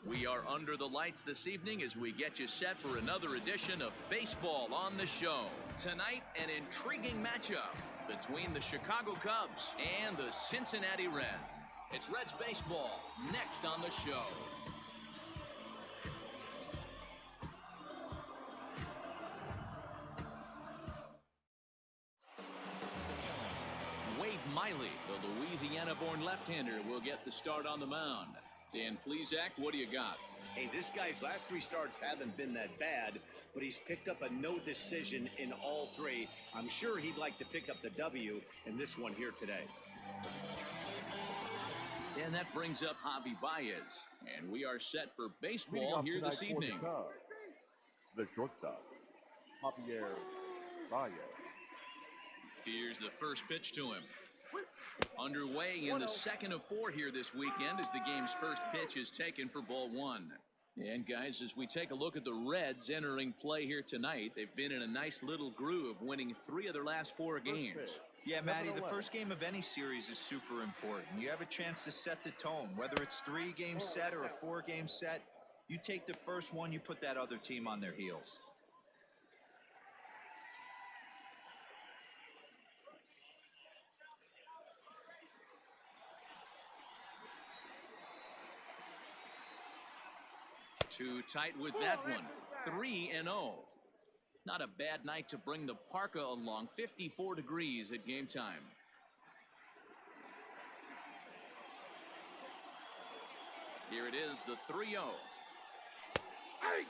We are under the lights this evening as we get you set for another edition of Baseball on the Show. Tonight, an intriguing matchup between the Chicago Cubs and the Cincinnati Reds. It's Reds baseball next on the show. Wade Miley, the Louisiana-born left-hander, will get the start on the mound. Dan Plesac, what do you got? Hey, this guy's last 3 starts haven't been that bad, but he's picked up a no decision in all 3. I'm sure he'd like to pick up the W in this one here today. And that brings up Javi Baez, and we are set for baseball here this evening. The shortstop, Javier Baez. Here's the first pitch to him. Underway in the second of 4 here this weekend as the game's first pitch is taken for ball 1. And guys, as we take a look at the Reds entering play here tonight, they've been in a nice little groove, winning 3 of their last 4 games. Yeah, Matty, the first game of any series is super important. You have a chance to set the tone, whether it's 3-game set or a 4-game set. You take the first one, you put that other team on their heels. Too tight with that one. 3-0. Not a bad night to bring the parka along. 54 degrees at game time. Here it is, the 3-0. Hey!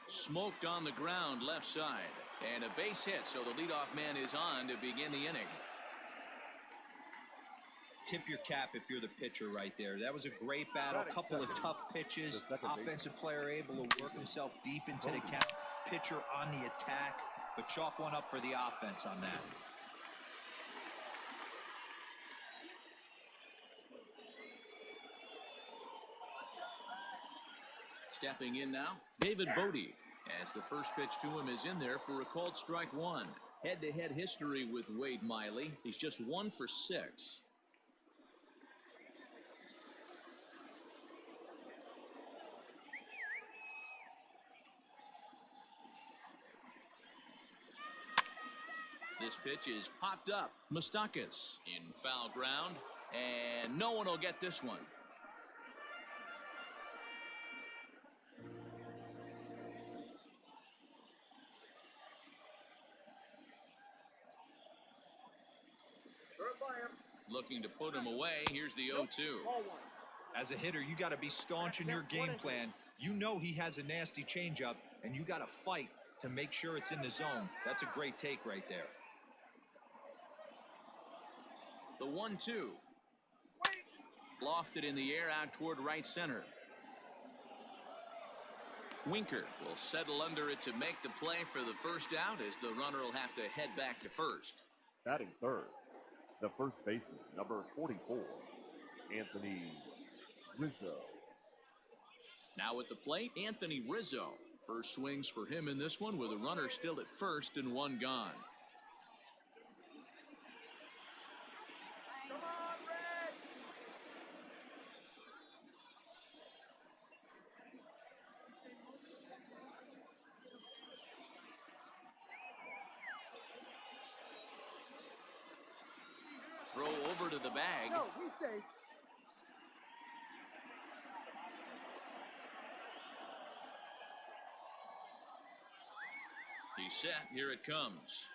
Smoked on the ground left side, and a base hit, so the leadoff man is on to begin the inning. Tip your cap if you're the pitcher right there. That was a great battle, a couple of tough pitches. Offensive player able to work himself deep into the count. Pitcher on the attack, but chalk one up for the offense on that. Stepping in now, David Bodie, as the first pitch to him is in there for a called strike 1. Head-to-head history with Wade Miley. He's just 1 for 6. This pitch is popped up. Moustakas in foul ground, and no one will get this one. Looking to put him away. Here's the 0-2. As a hitter, you got to be staunch in your game plan. You know he has a nasty changeup, and you got to fight to make sure it's in the zone. That's a great take right there. The 1-2. Lofted in the air out toward right center. Winker will settle under it to make the play for the first out, as the runner will have to head back to first. Batting third, the first baseman, number 44, Anthony Rizzo. Now at the plate, Anthony Rizzo. First swings for him in this one with a runner still at first and 1 gone. Come on, Red! Throw over to the bag. No, we say. He's set. Here it comes.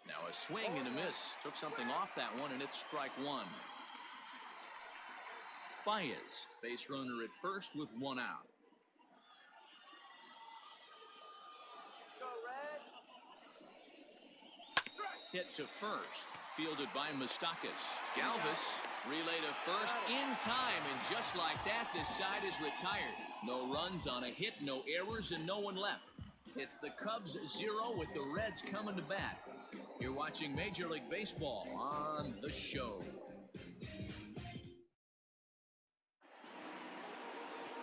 Now a swing and a miss. Took something off that one, and it's strike 1. Baez, base runner at first with 1 out. Go, Red. Hit to first. Fielded by Moustakas. Galvis relay to first in time. And just like that, this side is retired. No runs on a hit, no errors, and no one left. It's the Cubs 0 with the Reds coming to bat. You're watching Major League Baseball on The Show.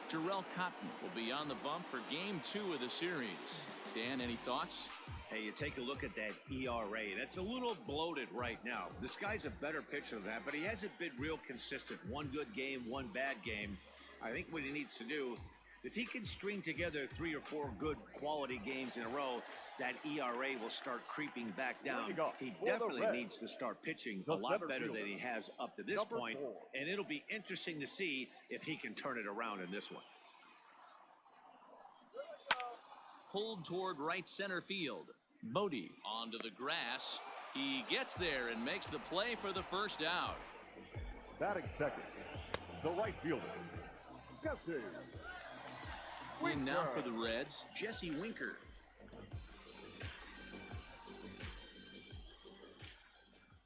Jarrell Cotton will be on the bump for Game 2 of the series. Dan, any thoughts? Hey, you take a look at that ERA. That's a little bloated right now. This guy's a better pitcher than that, but he hasn't been real consistent. One good game, one bad game. I think what he needs to do, if he can string together 3 or 4 good quality games in a row, that ERA will start creeping back down. He definitely needs to start pitching a lot better than he has up to this point, and it'll be interesting to see if he can turn it around in this one. Pulled toward right center field. Bodie onto the grass. He gets there and makes the play for the first out. Batting second, the right fielder, Jesse In now for the Reds, Jesse Winker.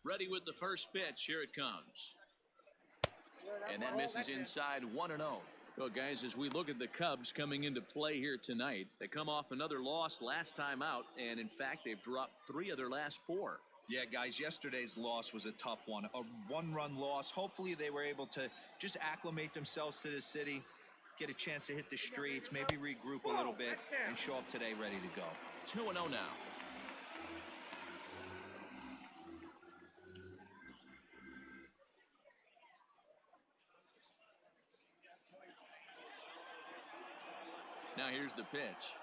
Ready with the first pitch. Here it comes. And that misses inside 1-0. Well, guys, as we look at the Cubs coming into play here tonight, they come off another loss last time out, and in fact, they've dropped 3 of their last 4. Yeah, guys, yesterday's loss was a tough one. A one-run loss. Hopefully they were able to just acclimate themselves to the city, get a chance to hit the streets, maybe regroup a little bit, and show up today ready to go. 2-0 now. Now here's the pitch.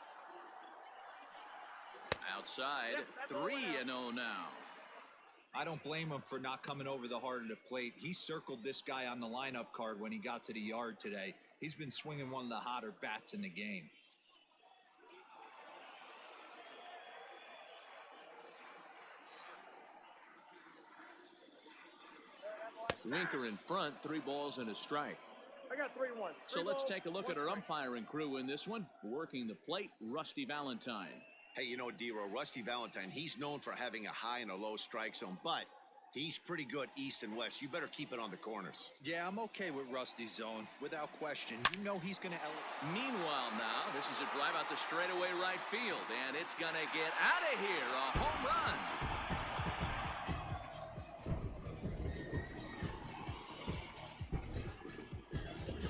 Outside, 3-0 now. I don't blame him for not coming over the heart of the plate. He circled this guy on the lineup card when he got to the yard today. He's been swinging one of the hotter bats in the game. Winker in front, 3 balls and a strike. I got 3-1. So let's take a look at our umpiring crew in this one. Working the plate, Rusty Valentine. Hey, you know, D-Row, Rusty Valentine, he's known for having a high and a low strike zone, but he's pretty good east and west. You better keep it on the corners. Yeah, I'm okay with Rusty's zone, without question. You know he's going to Meanwhile now, this is a drive out to straightaway right field, and it's going to get out of here. A home run.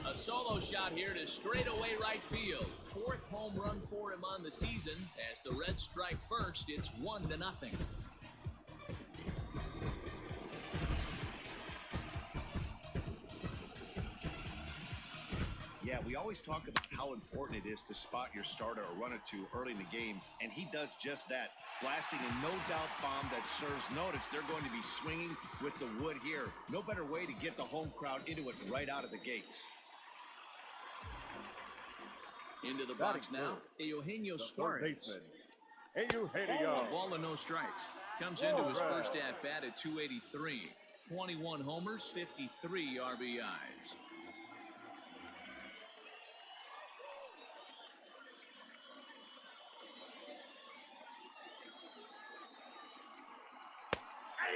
A solo shot here to straightaway right field. 4th home run for him on the season. As the Reds strike first, it's 1-0. Yeah, we always talk about how important it is to spot your starter or run it to early in the game, and he does just that. Blasting a no-doubt bomb that serves notice. They're going to be swinging with the wood here. No better way to get the home crowd into it right out of the gates. Into the box now, Eugenio Suarez. Eugenio. A ball and no strikes. Comes into his first at-bat at 283. 21 homers, 53 RBIs.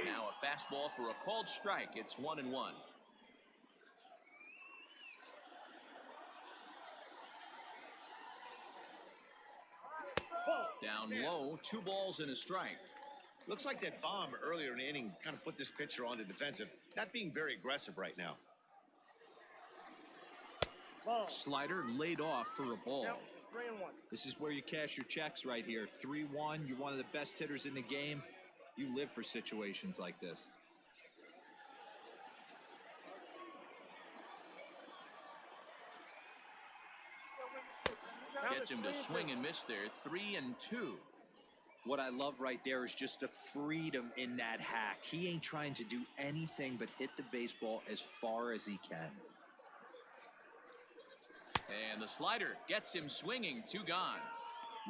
Now a fastball for a called strike. It's 1-1. Down low, 2 balls and a strike. Looks like that bomb earlier in the inning kind of put this pitcher on the defensive. Not being very aggressive right now. Slider laid off for a ball. 3-1. This is where you cash your checks right here. 3-1. You're one of the best hitters in the game. You live for situations like this. Gets him to swing and miss there. 3-2. What I love right there is just the freedom in that hack. He ain't trying to do anything but hit the baseball as far as he can. And the slider gets him swinging. 2 gone.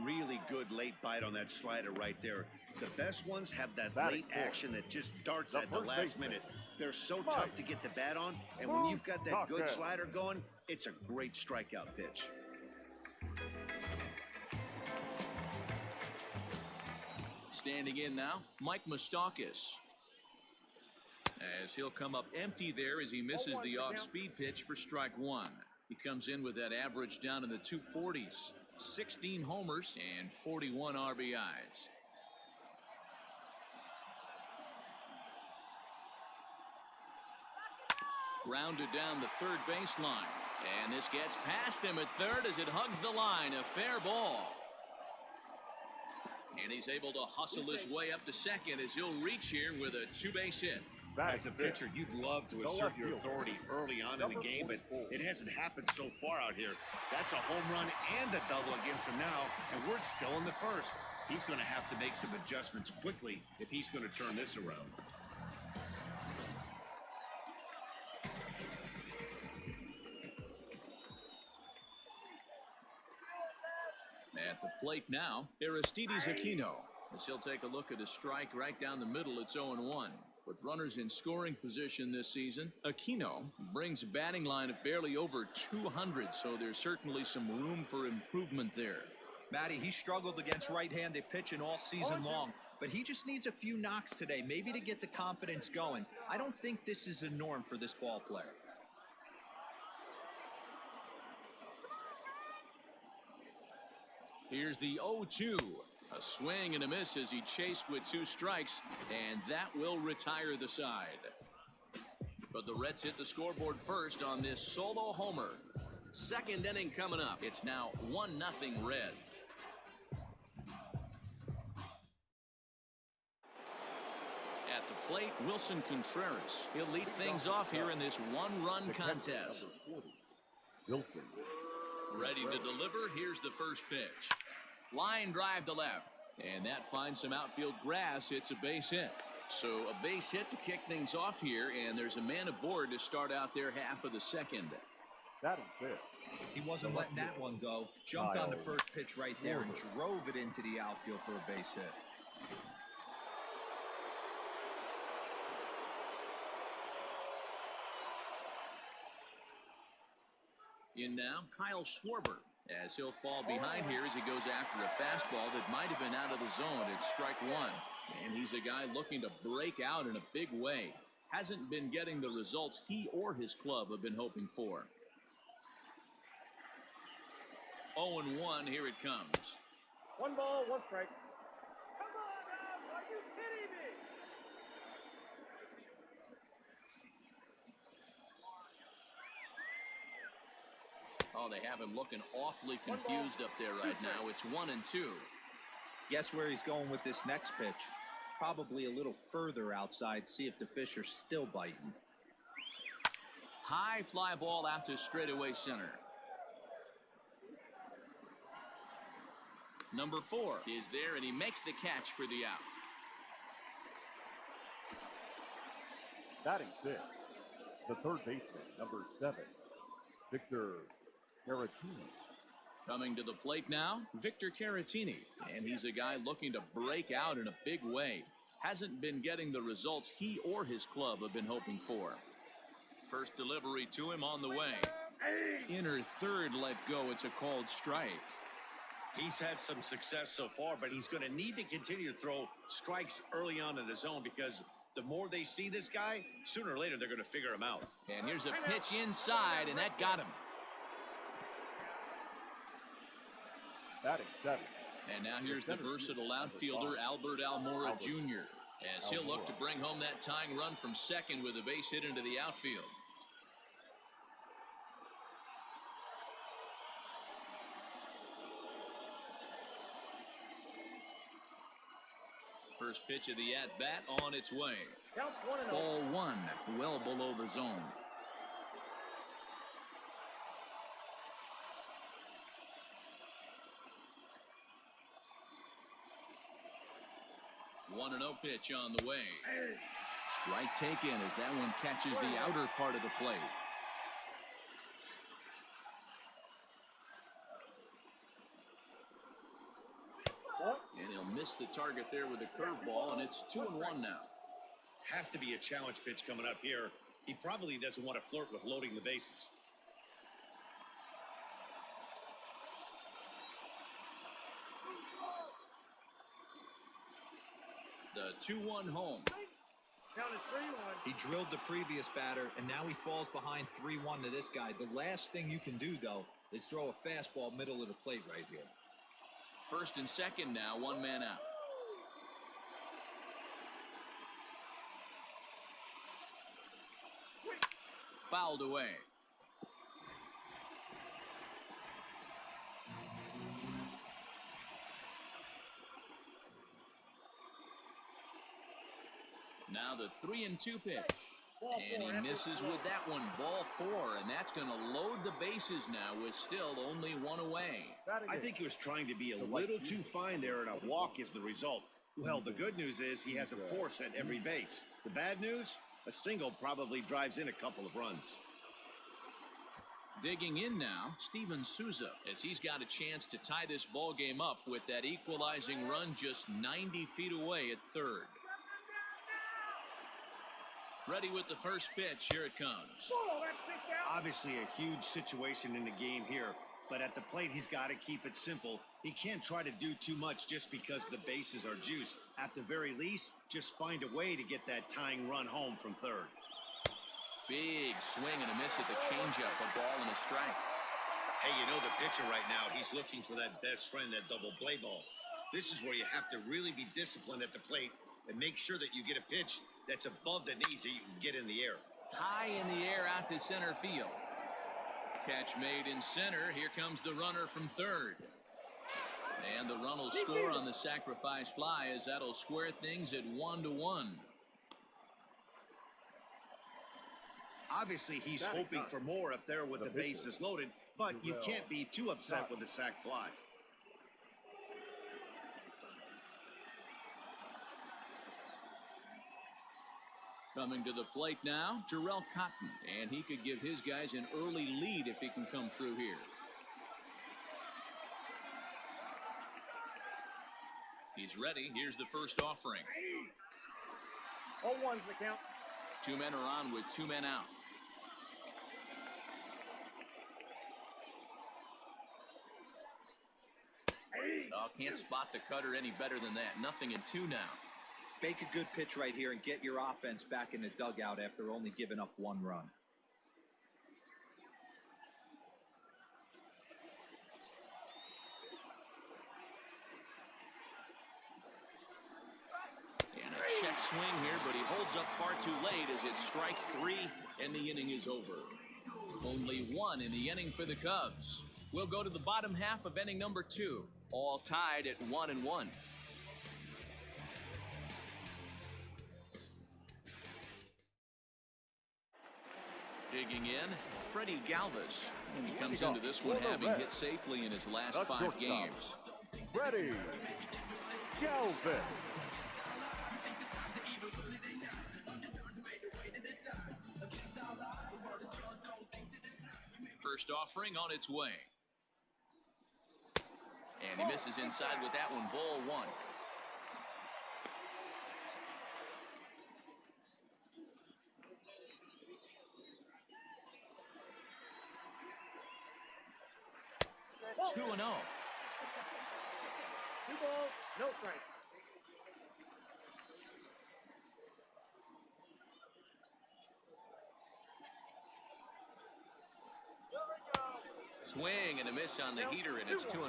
Really good late bite on that slider right there. The best ones have that late action that just darts at the last minute. They're so tough to get the bat on, and when you've got that good slider going, it's a great strikeout pitch. Standing in now, Mike Moustakas. As he'll come up empty there as he misses the off-speed pitch for strike one. He comes in with that average down in the 240s. 16 homers and 41 RBIs. Grounded down the third baseline. And this gets past him at third as it hugs the line. A fair ball. And he's able to hustle his way up to second as he'll reach here with a two-base hit. As a pitcher, you'd love to assert your authority early on in the game, but it hasn't happened so far out here. That's a home run and a double against him now, and we're still in the first. He's going to have to make some adjustments quickly if he's going to turn this around. At the plate now, Aristides Aquino. As he'll take a look at a strike right down the middle, it's 0-1. With runners in scoring position this season, Aquino brings a batting line of barely over 200, so there's certainly some room for improvement there. Matty, he struggled against right-handed pitching all season long, but he just needs a few knocks today, maybe to get the confidence going. I don't think this is a norm for this ball player. Here's the 0-2. A swing and a miss as he chased with two strikes, and that will retire the side. But the Reds hit the scoreboard first on this solo homer. Second inning coming up. It's now 1-0 Reds. At the plate, Wilson Contreras. He'll lead things off here in this one-run contest. Ready to deliver. Here's the first pitch. Line drive to left. And that finds some outfield grass. It's a base hit. So a base hit to kick things off here. And there's a man aboard to start out their half of the second. That is it. He wasn't letting that one go. Jumped on the first pitch right there and drove it into the outfield for a base hit. In now, Kyle Schwarber, as he'll fall behind here as he goes after a fastball that might have been out of the zone. It's strike one. And he's a guy looking to break out in a big way. Hasn't been getting the results he or his club have been hoping for. 0-1, here it comes. 1 ball, 1 strike. Come on, Rob, are you kidding me? Oh, they have him looking awfully confused up there right now. It's 1-2. Guess where he's going with this next pitch? Probably a little further outside, see if the fish are still biting. High fly ball out to straightaway center. Number 4 is there, and he makes the catch for the out. Batting six, the third baseman, number 7, Victor Caratini. Coming to the plate now, Victor Caratini. And he's a guy looking to break out in a big way. Hasn't been getting the results he or his club have been hoping for. First delivery to him on the way. Inner third let go. It's a called strike. He's had some success so far, but he's going to need to continue to throw strikes early on in the zone because the more they see this guy, sooner or later they're going to figure him out. And here's a pitch inside, and that got him. Batting 7. And now here's the versatile outfielder, Albert Almora Jr., as he'll look to bring home that tying run from second with a base hit into the outfield. First pitch of the at-bat on its way. Ball 1, well below the zone. One 1-0 pitch on the way. Strike taken as that one catches the outer part of the plate. And he'll miss the target there with a curveball, and it's 2-1 now. Has to be a challenge pitch coming up here. He probably doesn't want to flirt with loading the bases. 2-1 home. Count is 3-1. He drilled the previous batter, and now he falls behind 3-1 to this guy. The last thing you can do, though, is throw a fastball middle of the plate right here. First and second now, one man out. Fouled away. Now the 3-2 pitch. And he misses with that one. Ball 4, and that's going to load the bases now with still only one away. I think he was trying to be a little too fine there, and a walk is the result. Well, the good news is he has a force at every base. The bad news, a single probably drives in a couple of runs. Digging in now, Steven Souza, as he's got a chance to tie this ball game up with that equalizing run just 90 feet away at third. Ready with the first pitch. Here it comes. Obviously a huge situation in the game here, but at the plate he's got to keep it simple. He can't try to do too much just because the bases are juiced. At the very least, just find a way to get that tying run home from third. Big swing and a miss at the changeup. A ball and a strike. Hey, you know the pitcher right now, he's looking for that best friend, that double play ball. This is where you have to really be disciplined at the plate and make sure that you get a pitch that's above the knees that you can get in the air. High in the air out to center field. Catch made in center. Here comes the runner from third. And the run will score on the sacrifice fly, as that'll square things at 1-1. Obviously, he's hoping for more up there with the bases loaded, but you can't be too upset with the sac fly. Coming to the plate now, Jarrell Cotton, and he could give his guys an early lead if he can come through here. He's ready. Here's the first offering. 0-1's the count. 2 men are on with 2 men out. Oh, can't spot the cutter any better than that. 0-2 now. Make a good pitch right here and get your offense back in the dugout after only giving up 1 run. And a check swing here, but he holds up far too late as it's strike 3 and the inning is over. Only 1 in the inning for the Cubs. We'll go to the bottom half of inning number 2, all tied at 1-1. Digging in, Freddie Galvis. And he comes into this one having hit safely in his last 5 games. Freddie Galvis. First offering on its way. And he misses inside with that one. Ball 1. Two and 0. 2 balls, no strike. Swing and a miss on the heater, and it's 2-1.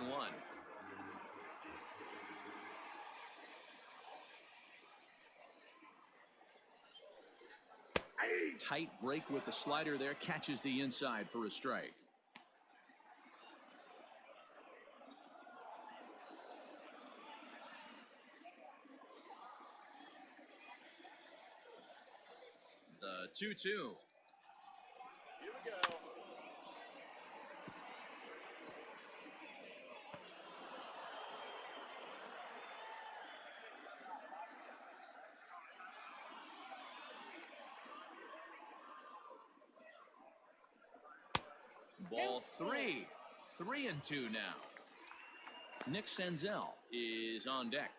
Tight break with the slider there, catches the inside for a strike. The 2-2. Here we go. Ball 3. 3-2 now. Nick Senzel is on deck.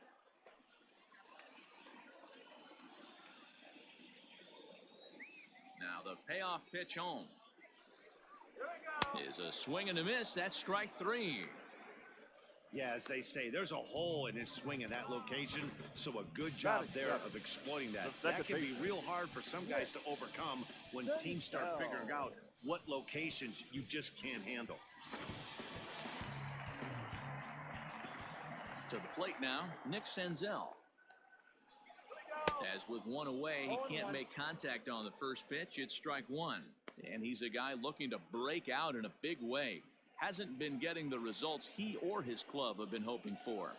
Now the payoff pitch home is a swing and a miss. That's strike 3. Yeah, as they say, there's a hole in his swing in that location, so a good job there of exploiting that. That can be real hard for some guys to overcome when teams start figuring out what locations you just can't handle. To the plate now, Nick Senzel. As with one away, he can't make contact on the first pitch. It's strike one. And he's a guy looking to break out in a big way. Hasn't been getting the results he or his club have been hoping for.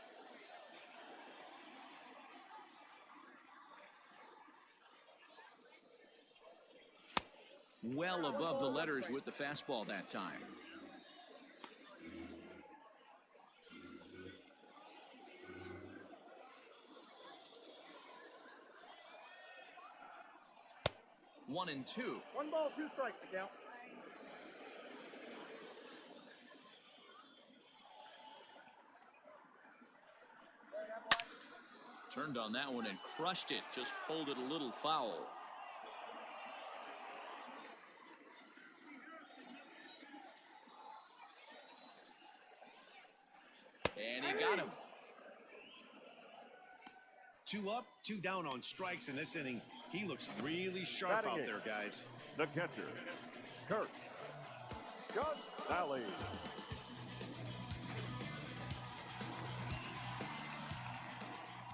Well above the letters with the fastball that time. One and two. 1 ball, 2 strikes to count. Turned on that one and crushed it. Just pulled it a little foul. And he got him. 2 up, 2 down on strikes in this inning. He looks really sharp out there, guys. The catcher, Kurt Sally.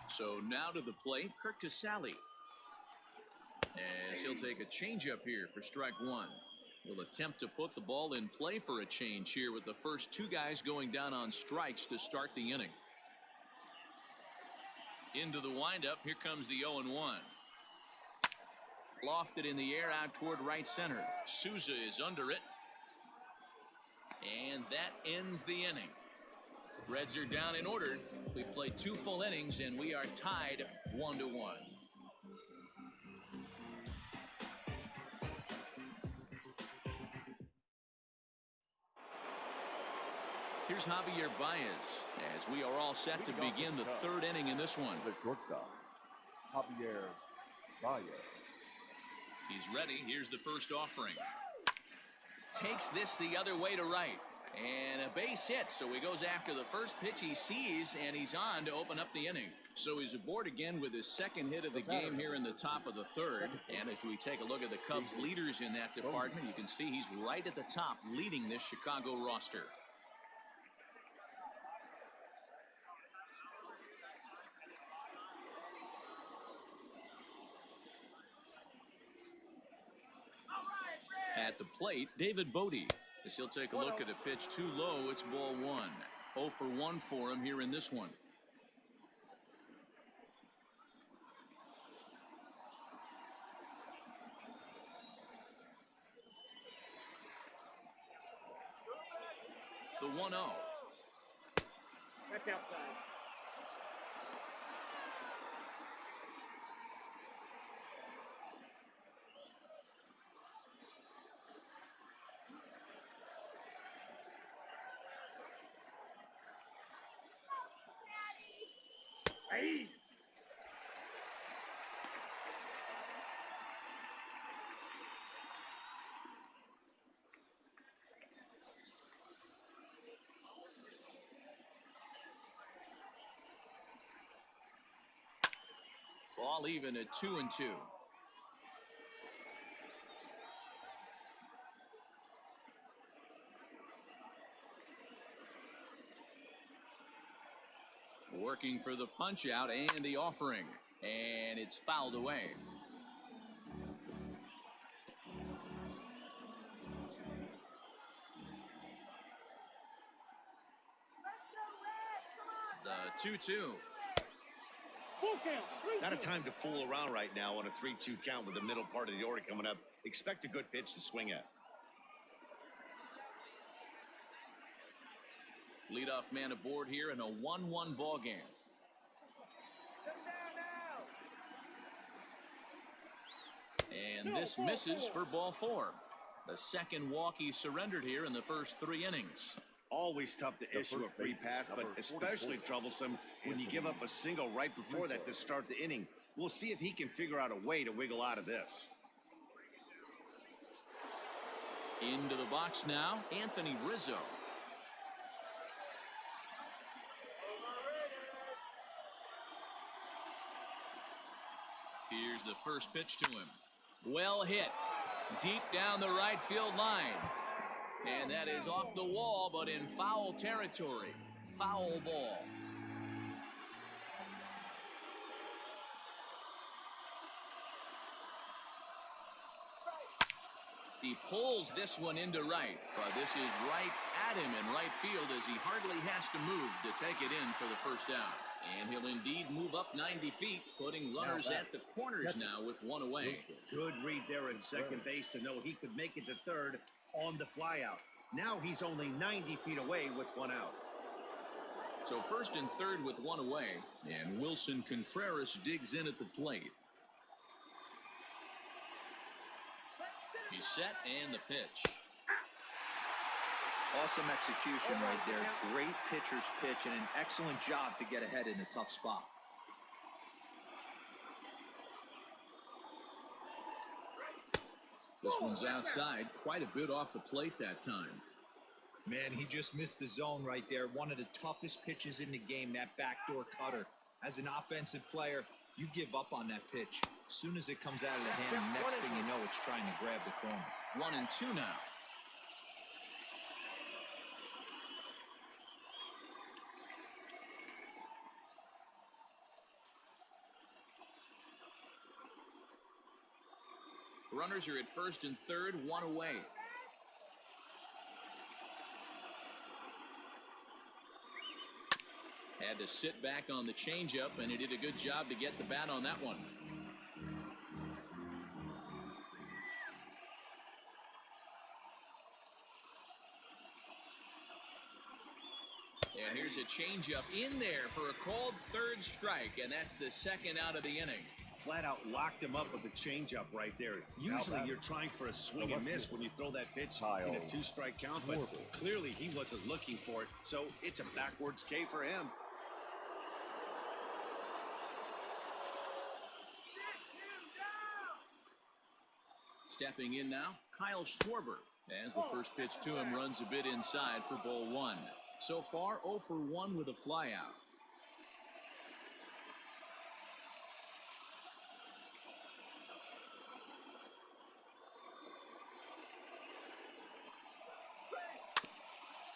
So now to the plate, Kurt Casale. As he'll take a changeup here for strike one. He'll attempt to put the ball in play for a change here with the first 2 guys going down on strikes to start the inning. Into the windup, here comes the 0-1. Lofted in the air out toward right center. Souza is under it. And that ends the inning. Reds are down in order. We've played 2 full innings and we are tied 1-1. Here's Javier Baez as we are all set to begin the 3rd inning in this one. The shortstop, Javier Baez. He's ready. Here's the first offering. Takes this the other way to right. And a base hit, so he goes after the first pitch he sees, and he's on to open up the inning. So he's aboard again with his 2nd hit of the game here in the top of the 3rd. And as we take a look at the Cubs leaders in that department, you can see he's right at the top leading this Chicago roster. At the plate, David Bodie. As he'll take a look at a pitch too low, it's ball 1. 0 for 1 for him here in this one. The 1-0. That's outside. Hey. Ball even at 2-2. Working for the punch out and the offering, and it's fouled away. The 2-2. Not a time to fool around right now on a 3-2 count with the middle part of the order coming up. Expect a good pitch to swing at. Leadoff man aboard here in a 1-1 ball game. And this misses for ball 4. The 2nd walk he surrendered here in the first 3 innings. Always tough to issue a free pass, but especially troublesome when you give up a single right before that to start the inning. We'll see if he can figure out a way to wiggle out of this. Into the box now, Anthony Rizzo. Here's the first pitch to him. Well hit. Deep down the right field line. And that is off the wall, but in foul territory. Foul ball. He pulls this one into right, but this is right at him in right field as he hardly has to move to take it in for the first out. And he'll indeed move up 90 feet, putting runners at the corners now with one away. Good read there in second base to know he could make it to third on the flyout. Now he's only 90 feet away with one out. So first and third with one away, and Wilson Contreras digs in at the plate. He's set and the pitch. Awesome execution right there. Great pitcher's pitch and an excellent job to get ahead in a tough spot. This one's outside, quite a bit off the plate that time. Man, he just missed the zone right there. One of the toughest pitches in the game, that backdoor cutter. As an offensive player, you give up on that pitch. As soon as it comes out of the hand, next thing you know, it's trying to grab the corner. 1-2 now. Runners are at first and third, one away. Had to sit back on the changeup, and he did a good job to get the bat on that one. And here's a changeup in there for a called third strike, and that's the second out of the inning. Flat out locked him up with the changeup right there. Usually you're trying for a swing and miss when you throw that pitch in a two-strike count, but clearly he wasn't looking for it, so it's a backwards K for him. Stepping in now, Kyle Schwarber, as the first pitch to him runs a bit inside for ball one. So far, 0 for 1 with a flyout.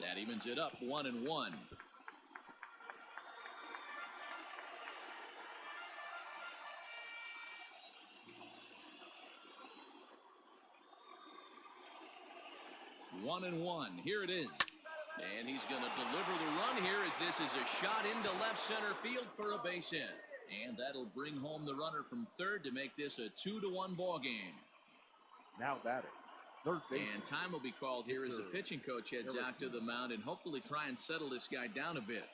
That evens it up, 1-1. One and one. Here it is. And he's going to deliver the run here as this is a shot into left center field for a base hit. And that'll bring home the runner from third to make this a 2-1 ball game. Now batting. Third base. And time will be called here as the pitching coach heads out to the mound and hopefully try and settle this guy down a bit.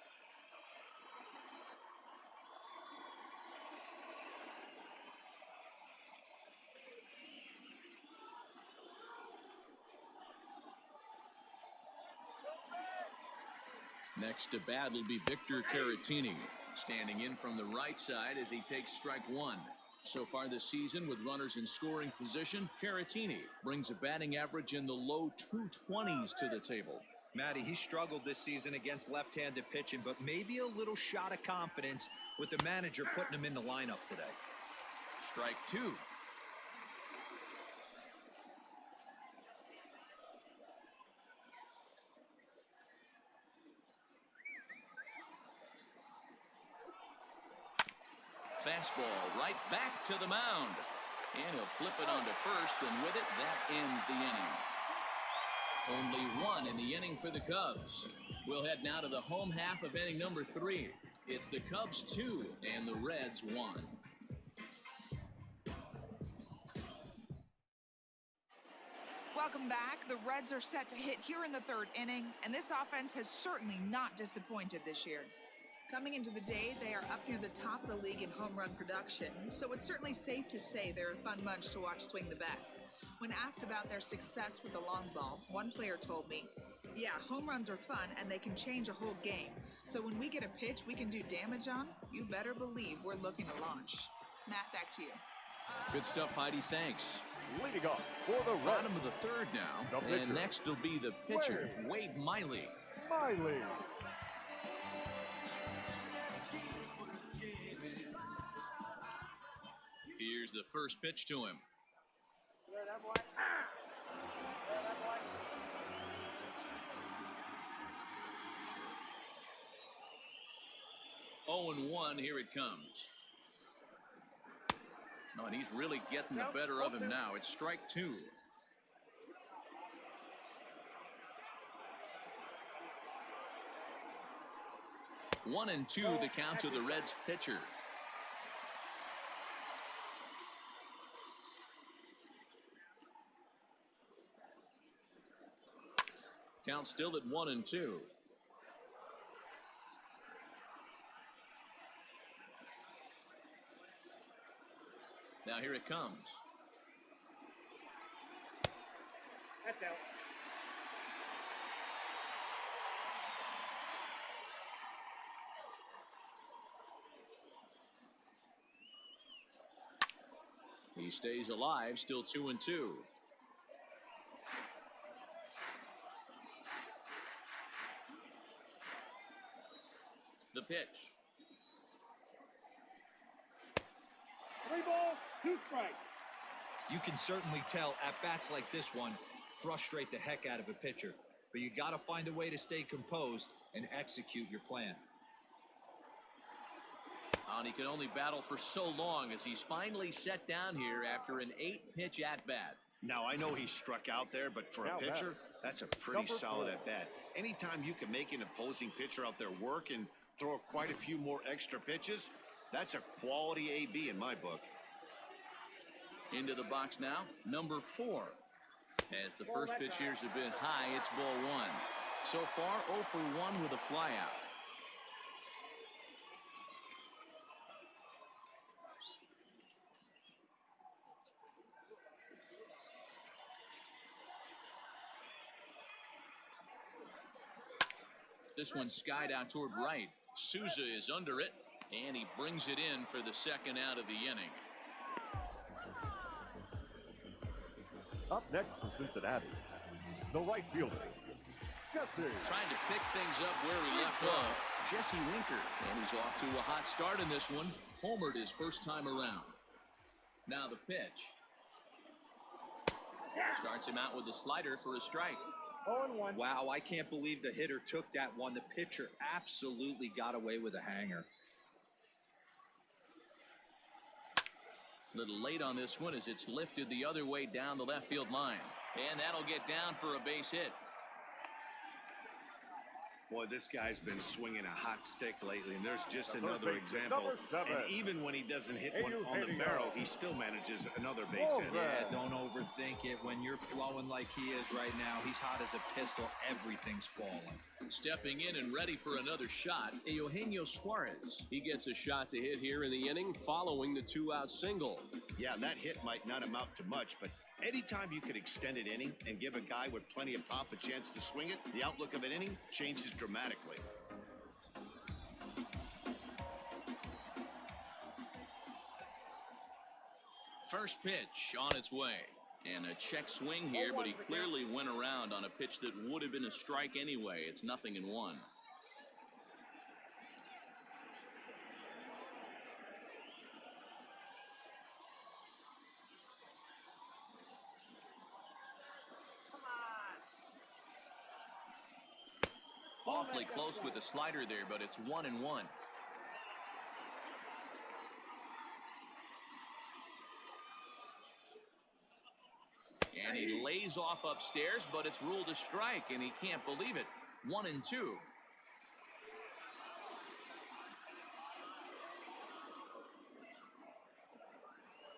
Next to bat will be Victor Caratini, standing in from the right side as he takes strike one. So far this season, with runners in scoring position, Caratini brings a batting average in the low 220s to the table. Matty, he struggled this season against left-handed pitching, but maybe a little shot of confidence with the manager putting him in the lineup today. Strike two. Fastball right back to the mound. And he'll flip it onto first, and with it, that ends the inning. Only one in the inning for the Cubs. We'll head now to the home half of inning number 3. It's the Cubs 2 and the Reds 1. Welcome back. The Reds are set to hit here in the third inning, and this offense has certainly not disappointed this year. Coming into the day, they are up near the top of the league in home run production, so it's certainly safe to say they're a fun bunch to watch swing the bats. When asked about their success with the long ball, one player told me, "Yeah, home runs are fun and they can change a whole game. So when we get a pitch we can do damage on, you better believe we're looking to launch." Matt, back to you. Good stuff, Heidi. Thanks. Leading off for the Reds. Bottom of the third now, and next will be the pitcher, Wade Miley. Miley. Here's the first pitch to him. There, that boy. There, that boy. 0-1, here it comes. No, and he's really getting the better of him now. It's strike two. One and two, the count to the Reds pitcher. Count still at 1-2. Now here it comes. That's out. He stays alive, still 2-2. The pitch. 3 balls, 2 strikes. You can certainly tell at bats like this one frustrate the heck out of a pitcher, but you got to find a way to stay composed and execute your plan. And he can only battle for so long as he's finally set down here after an 8-pitch at-bat. Now, I know he struck out there, but for a pitcher, that's a pretty solid at-bat. Anytime you can make an opposing pitcher out there work and throw quite a few more extra pitches, that's a quality AB in my book. Into the box now, number 4. As the first pitch here has been high, it's ball 1. So far, 0 for 1 with a flyout. This one skied out toward right. Souza is under it, and he brings it in for the second out of the inning. Up next for Cincinnati, the right fielder, Jesse. Trying to pick things up where he left off, Jesse Winker. And he's off to a hot start in this one. Homered his first time around. Now the pitch. Starts him out with a slider for a strike. 0-1. Wow, I can't believe the hitter took that one. The pitcher absolutely got away with a hanger. A little late on this one as it's lifted the other way down the left field line. And that'll get down for a base hit. Boy, this guy's been swinging a hot stick lately, and there's just another example. And even when he doesn't hit one on the barrel, he still manages another base hit. Yeah, don't overthink it. When you're flowing like he is right now, he's hot as a pistol. Everything's falling. Stepping in and ready for another shot, Eugenio Suarez. He gets a shot to hit here in the inning following the 2-out single. Yeah, that hit might not amount to much, but anytime you can extend an inning and give a guy with plenty of pop a chance to swing it, the outlook of an inning changes dramatically. First pitch on its way. And a check swing here, but he clearly went around on a pitch that would have been a strike anyway. It's 0-1. Awfully close with the slider there, but it's 1-1. And he lays off upstairs, but it's ruled a strike, and he can't believe it. 1-2.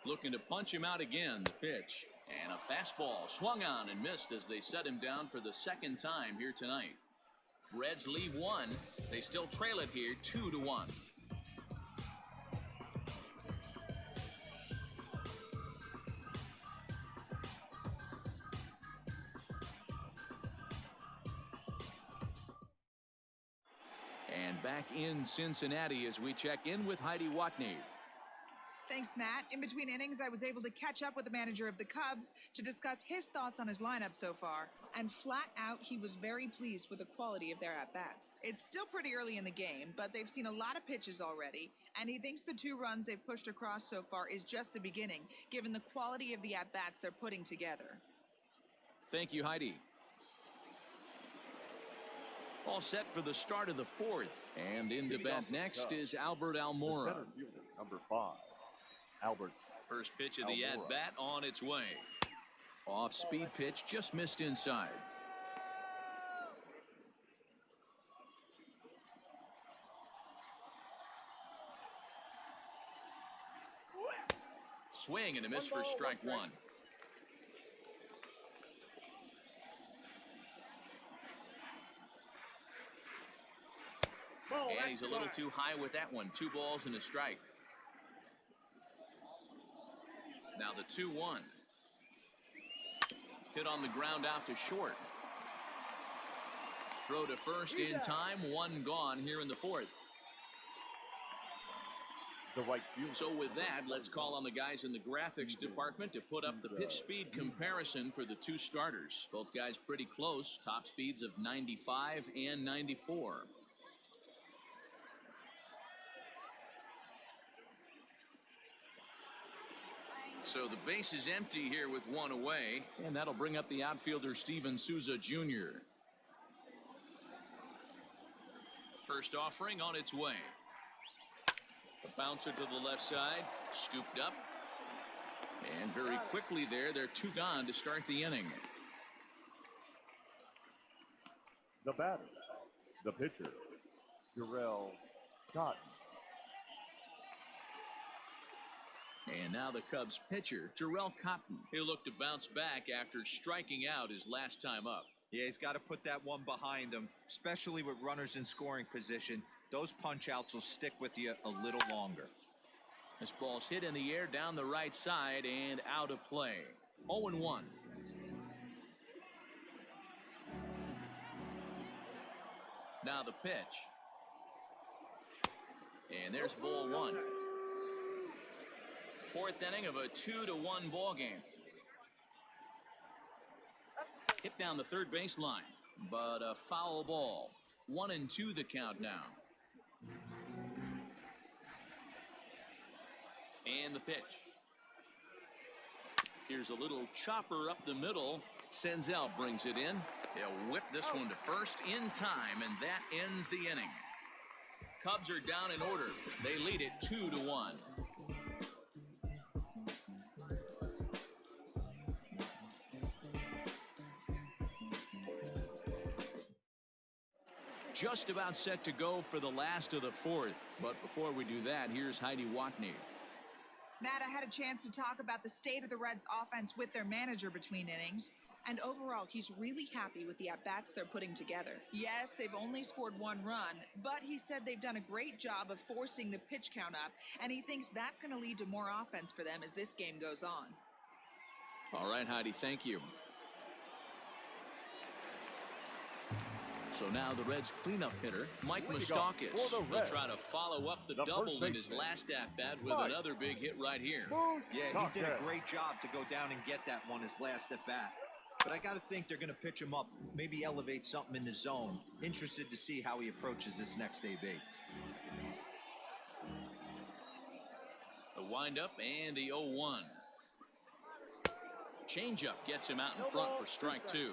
Looking to punch him out again. The pitch. And a fastball swung on and missed as they set him down for the second time here tonight. Reds leave one. They still trail it here 2-1. And back in Cincinnati as we check in with Heidi Watney. Thanks, Matt. In between innings, I was able to catch up with the manager of the Cubs to discuss his thoughts on his lineup so far. And flat out, he was very pleased with the quality of their at-bats. It's still pretty early in the game, but they've seen a lot of pitches already, and he thinks the 2 runs they've pushed across so far is just the beginning, given the quality of the at-bats they're putting together. Thank you, Heidi. All set for the start of the 4th. And in to bat next is Albert Almora. Center fielder, number 5, Albert. First pitch of the at-bat on its way. Off-speed pitch, just missed inside. Swing and a miss for strike 1. And he's a little too high with that one. 2 balls and a strike. Now the 2-1. Hit on the ground out to short. Throw to first in time. 1 gone here in the 4th. The right fielder. So with that, let's call on the guys in the graphics department to put up the pitch speed comparison for the 2 starters. Both guys pretty close. Top speeds of 95 and 94. So the base is empty here with 1 away, and that'll bring up the outfielder Steven Souza Jr. First offering on its way. The bouncer to the left side, scooped up, and very quickly there, they're 2 gone to start the inning. The batter, the pitcher, Jarrell Cotton. And now the Cubs pitcher, Jarrell Cotton. He'll look to bounce back after striking out his last time up. Yeah, he's got to put that one behind him, especially with runners in scoring position. Those punch-outs will stick with you a little longer. This ball's hit in the air down the right side and out of play. 0-1. Now the pitch. And there's ball 1. 4th inning of a 2-1 ball game. Hit down the third base line, but a foul ball. 1-2 the count now. And the pitch. Here's a little chopper up the middle. Senzel brings it in. He'll whip this one to first in time, and that ends the inning. Cubs are down in order. They lead it 2-1. Just about set to go for the last of the 4th. But before we do that, here's Heidi Watney. Matt, I had a chance to talk about the state of the Reds offense with their manager between innings. And overall, he's really happy with the at-bats they're putting together. Yes, they've only scored 1 run, but he said they've done a great job of forcing the pitch count up, and he thinks that's going to lead to more offense for them as this game goes on. All right, Heidi, thank you. So now the Reds cleanup hitter, Mike Moustakas. He'll try to follow up the double in his last at-bat with another big hit right here. Yeah, he did a great job to go down and get that one his last at-bat. But I got to think they're going to pitch him up, maybe elevate something in the zone. Interested to see how he approaches this next AB. The windup and the 0-1. Changeup gets him out in front for strike 2.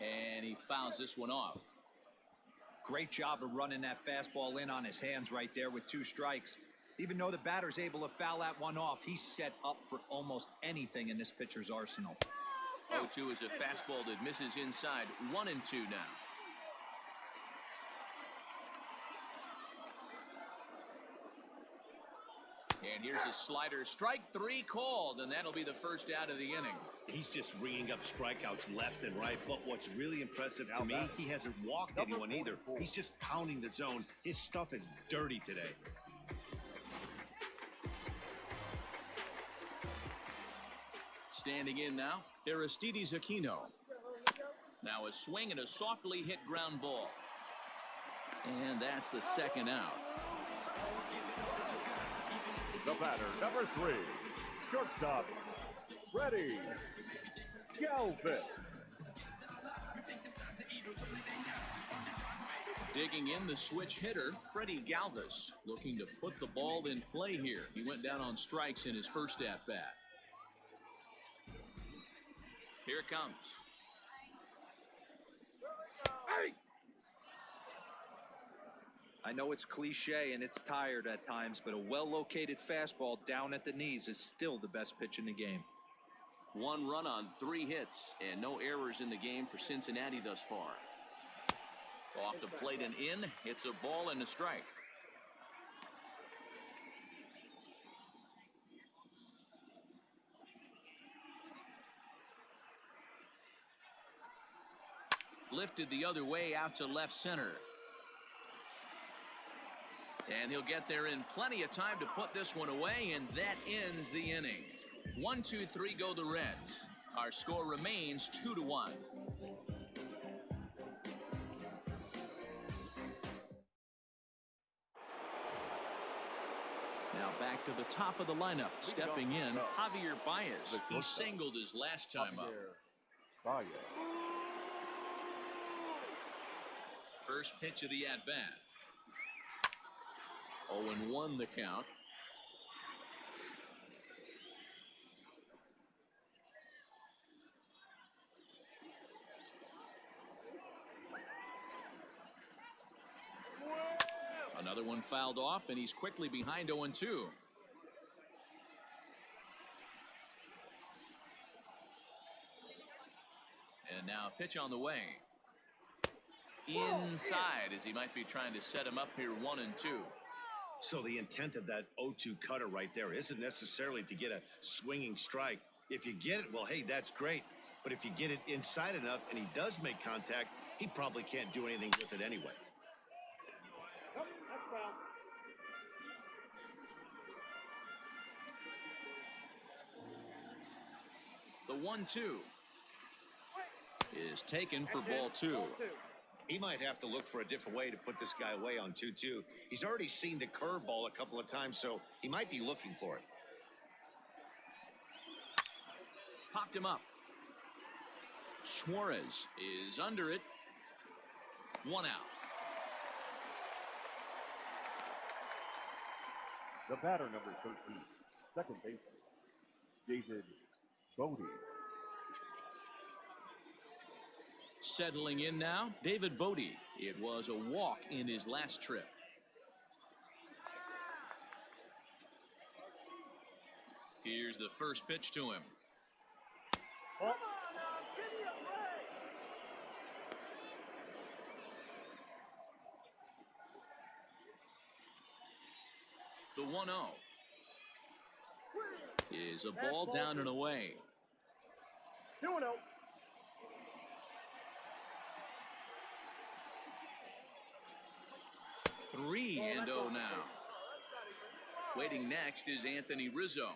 And he fouls this one off. Great job of running that fastball in on his hands right there with 2 strikes. Even though the batter's able to foul that one off, he's set up for almost anything in this pitcher's arsenal. 0-2 is a fastball that misses inside. 1-2 now. And here's a slider. Strike 3 called, and that'll be the first out of the inning. He's just ringing up strikeouts left and right. But what's really impressive to me, he hasn't walked anyone either. He's just pounding the zone. His stuff is dirty today. Standing in now, Aristides Aquino. Now a swing and a softly hit ground ball. And that's the second out. The batter, number 3, shortstop, Freddie Galvis. Digging in, the switch hitter, Freddie Galvis, looking to put the ball in play here. He went down on strikes in his first at-bat. Here it comes. I know it's cliche and it's tired at times, but a well-located fastball down at the knees is still the best pitch in the game. 1 run on 3 hits and no errors in the game for Cincinnati thus far. Off the plate and in. It's a ball and a strike. Lifted the other way out to left center. And he'll get there in plenty of time to put this one away, and that ends the inning. 1-2-3 go the Reds. Our score remains 2-1. Now back to the top of the lineup. Stepping in, Javier Baez. He singled his last time up. First pitch of the at-bat. 0-1 the count. Another one fouled off, and he's quickly behind 0-2. And now a pitch on the way. Inside, as he might be trying to set him up here 1-2. So the intent of that 0-2 cutter right there isn't necessarily to get a swinging strike. If you get it, well, hey, that's great. But if you get it inside enough and he does make contact, he probably can't do anything with it anyway. The 1-2 is taken for ball 2. He might have to look for a different way to put this guy away on 2-2. He's already seen the curveball a couple of times, so he might be looking for it. Popped him up. Suarez is under it. 1 out. The batter, number 13, second baseman, David Bodie. Settling in now, David Bodie. It was a walk in his last trip. Here's the first pitch to him. Come on now, give me a break. The 1-0 is a ball down and away. 2-0. 3-0 now. Waiting next is Anthony Rizzo.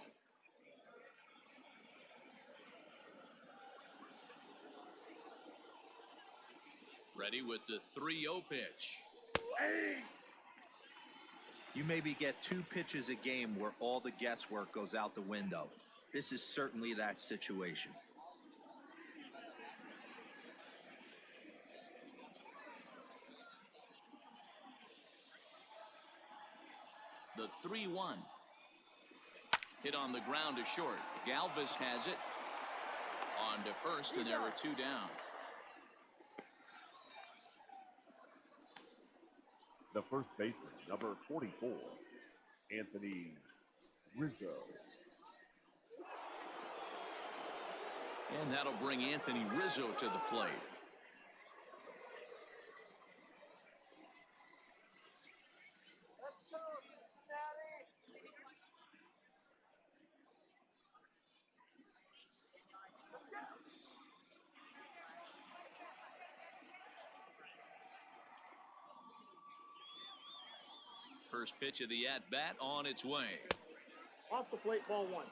Ready with the 3-0 pitch. You maybe get 2 pitches a game where all the guesswork goes out the window. This is certainly that situation. The 3-1. Hit on the ground to short. Galvis has it. On to first, and there are 2 down. The first baseman, number 44, Anthony Rizzo. And that'll bring Anthony Rizzo to the plate. First pitch of the at-bat on its way. Off the plate, ball 1.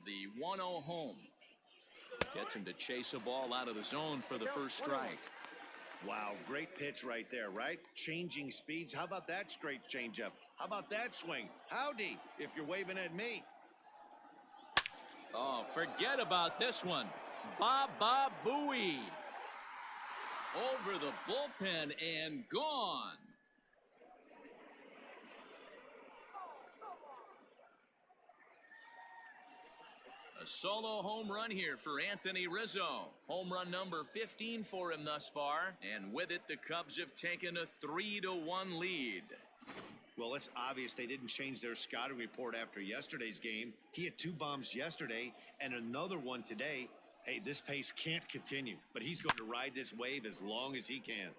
The 1-0 home. Gets him to chase a ball out of the zone for the first strike. Wow, great pitch right there, right? Changing speeds. How about that straight changeup? How about that swing? Howdy, if you're waving at me. Oh, forget about this one. Baba Booey. Over the bullpen and gone. A solo home run here for Anthony Rizzo. Home run number 15 for him thus far. And with it, the Cubs have taken a 3-1 lead. Well, it's obvious they didn't change their scouting report after yesterday's game. He had 2 bombs yesterday and another one today. Hey, this pace can't continue, but he's going to ride this wave as long as he can.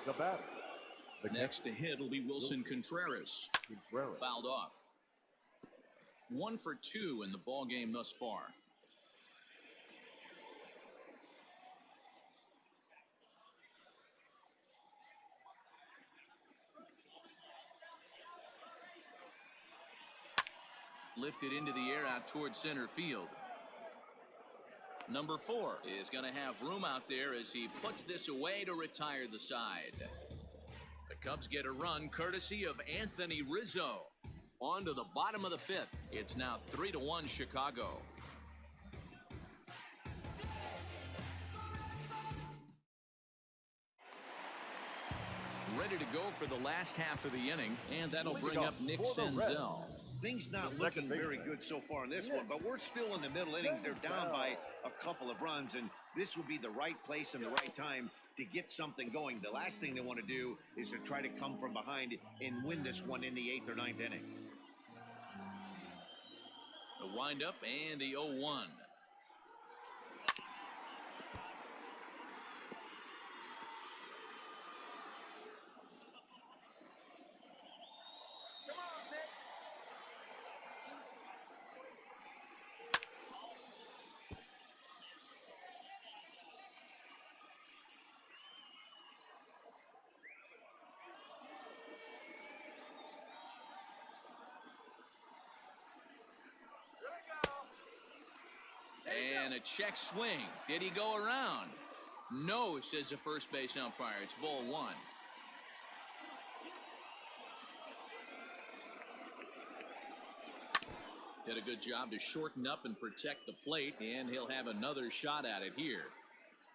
The batter. The Next to hit will be Wilson Contreras. Fouled off. 1 for 2 in the ball game thus far. Lifted into the air out towards center field. Number 4 is going to have room out there as he puts this away to retire the side. The Cubs get a run courtesy of Anthony Rizzo. On to the bottom of the 5th. It's now 3-1 Chicago. Ready to go for the last half of the inning, and that'll bring up Nick Senzel. Things not looking very good so far in this one, but we're still in the middle innings. They're down by a couple of runs, and this would be the right place and the right time to get something going. The last thing they want to do is to try to come from behind and win this one in the 8th or 9th inning. The windup and the 0-1. And a check swing. Did he go around? No, says the first base umpire. It's ball 1. Did a good job to shorten up and protect the plate, and he'll have another shot at it here.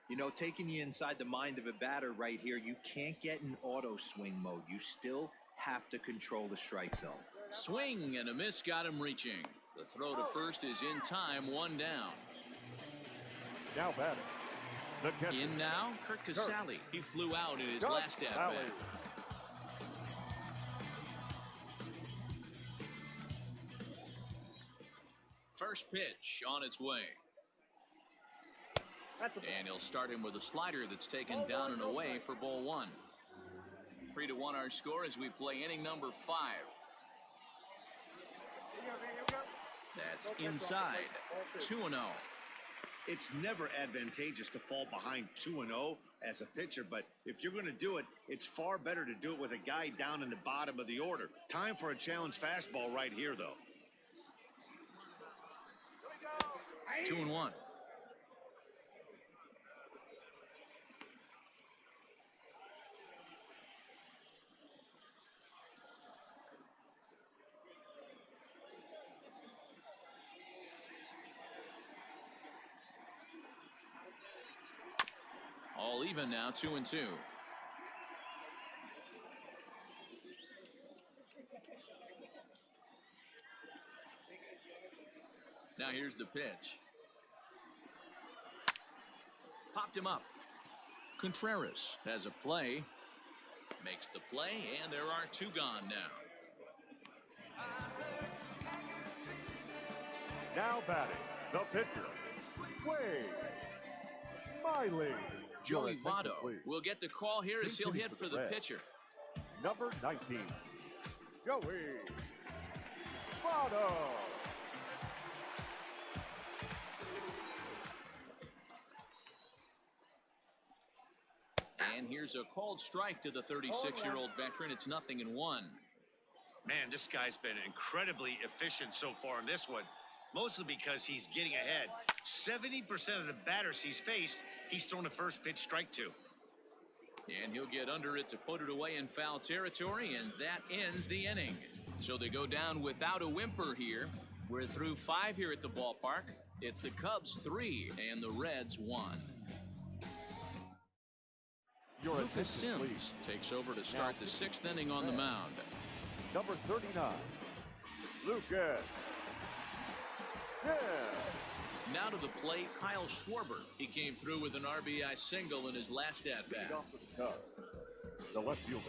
You know, taking you inside the mind of a batter right here, you can't get in auto swing mode. You still have to control the strike zone. Swing and a miss got him reaching. The throw to first is in time, 1 down. Now batting. The catcher. In now, Kurt Casale. He flew out in his last at-bat. First pitch on its way. And he'll start him with a slider that's taken down and away for ball 1. 3-1 our score as we play inning number 5. That's inside. 2-0. It's never advantageous to fall behind 2-0 as a pitcher, but if you're going to do it, it's far better to do it with a guy down in the bottom of the order. Time for a challenge fastball right here, though. 2-1. All even now, 2-2. Now here's the pitch. Popped him up. Contreras has a play. Makes the play, and there are 2 gone now. Now batting. The pitcher. Wade Miley. Joey Votto will get the call here as he'll hit for the pitcher. Number 19, Joey Votto. And here here's a called strike to the 36-year-old veteran. It's 0-1. Man, this guy's been incredibly efficient so far in this one, mostly because he's getting ahead. 70% of the batters he's faced, he's thrown a first pitch strike to. And he'll get under it to put it away in foul territory, and that ends the inning. So they go down without a whimper here. We're through 5 here at the ballpark. It's the Cubs 3 and the Reds 1. Lucas Sims takes over to start the 6th inning on the mound. Number 39, Lucas Sims. Now to the plate, Kyle Schwarber. He came through with an RBI single in his last at-bat. Off the Cubs, the left fielder,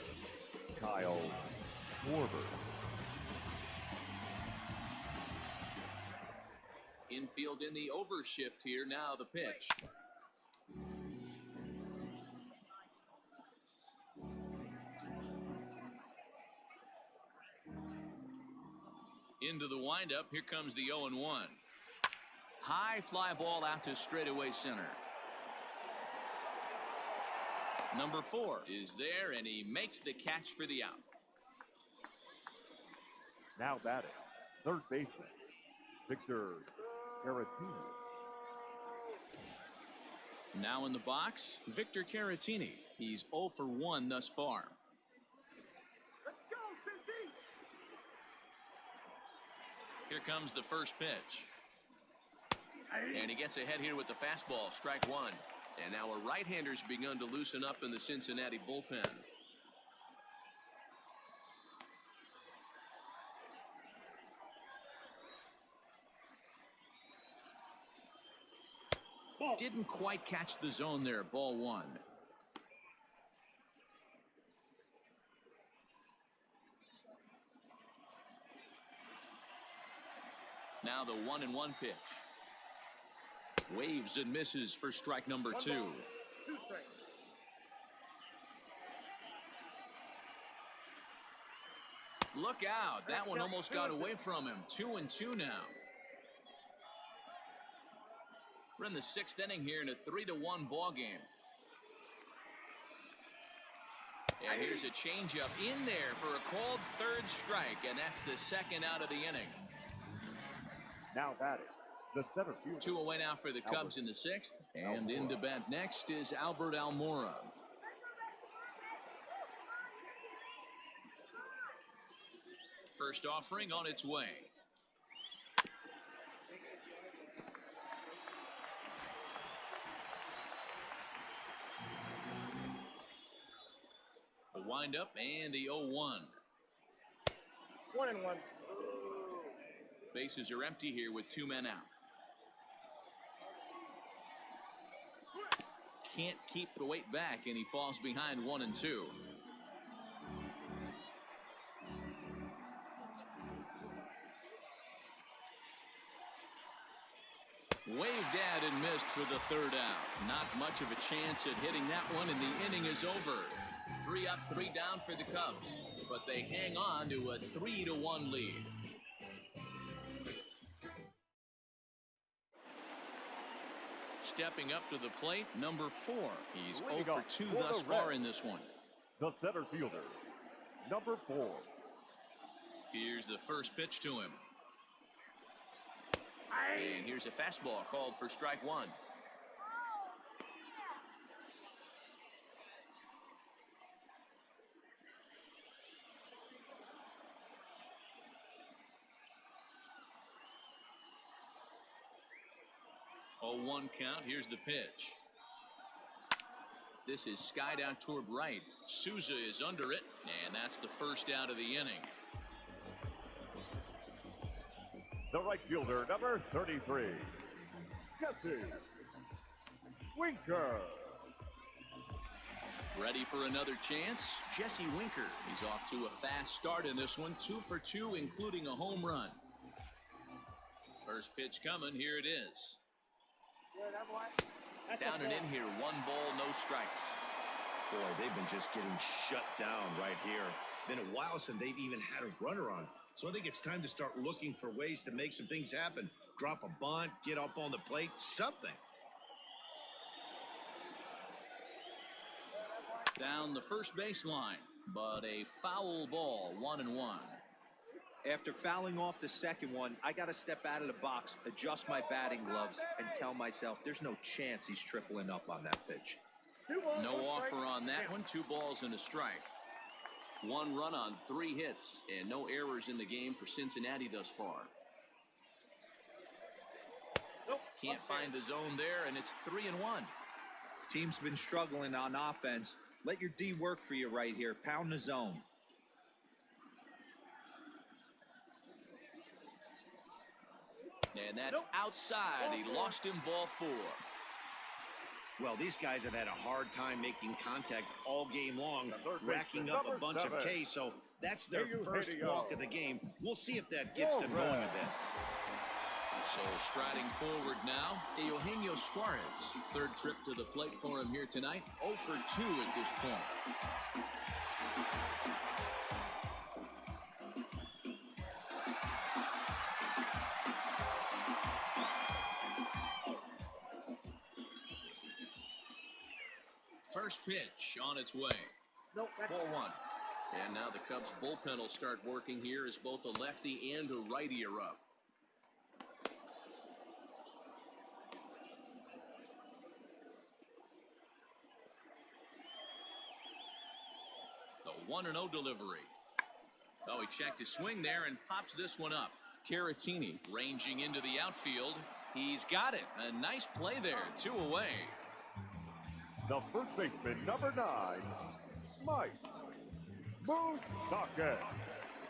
Kyle Schwarber. Infield in the overshift here. Now the pitch. Into the windup. Here comes the 0-1. High fly ball out to straightaway center. Number 4 is there, and he makes the catch for the out. Now batting, third baseman, Victor Caratini. Now in the box, Victor Caratini. He's 0 for 1 thus far. Let's go, Cincy! Here comes the first pitch. And he gets ahead here with the fastball, strike 1. And now a right-hander's begun to loosen up in the Cincinnati bullpen. Didn't quite catch the zone there, ball 1. Now the 1-1 pitch. Waves and misses for strike number 2. 2 strikes. Look out. That one almost got away from him. 2-2 now. We're in the 6th inning here in a 3-1 ball game. And here's a changeup in there for a called third strike, and that's the 2nd out of the inning. Now batting, the center fielder. 2 away now for the Cubs in the 6th. And in to bat next is Albert Almora. First offering on its way. The windup and the 0-1. 1-1. Bases are empty here with 2 men out. Can't keep the weight back, and he falls behind 1-2. Waved at and missed for the 3rd out. Not much of a chance at hitting that one, and the inning is over. 3 up, 3 down for the Cubs, but they hang on to a 3-1 lead. Stepping up to the plate, number 4. He's 0 for 2 thus far in this one. The center fielder, number 4. Here's the first pitch to him. And here's a fastball called for strike 1. Oh, 1 count. Here's the pitch. This is skied out toward right. Souza is under it, and that's the first out of the inning. The right fielder, number 33, Jesse Winker. Ready for another chance? Jesse Winker. He's off to a fast start in this one. 2 for 2, including a home run. First pitch coming. Here it is. Down and in here. 1 ball, no strikes. Boy, they've been just getting shut down right here. Been a while since they've even had a runner on. So I think it's time to start looking for ways to make some things happen. Drop a bunt, get up on the plate, something. Down the first baseline, but a foul ball, 1-1. After fouling off the second one, I got to step out of the box, adjust my batting gloves, and tell myself there's no chance he's tripling up on that pitch. No offer on that one. 2 balls and a strike. 1 run on 3 hits, and no errors in the game for Cincinnati thus far. Can't find the zone there, and it's 3-1. Team's been struggling on offense. Let your D work for you right here. Pound the zone. And that's outside. He lost him, ball 4. Well, these guys have had a hard time making contact all game long, racking up a bunch of Ks, so that's their first walk of the game. We'll see if that gets them going a bit. So striding forward now, Eugenio Suarez. 3rd trip to the plate for him here tonight. 0 for 2 at this point. First pitch on its way. Nope. Ball 1. And now the Cubs bullpen will start working here as both a lefty and a righty are up. The 1-0 delivery. Oh, he checked his swing there and pops this one up. Caratini ranging into the outfield. He's got it. A nice play there. 2 away. The first baseman, number 9, Mike Moustakas.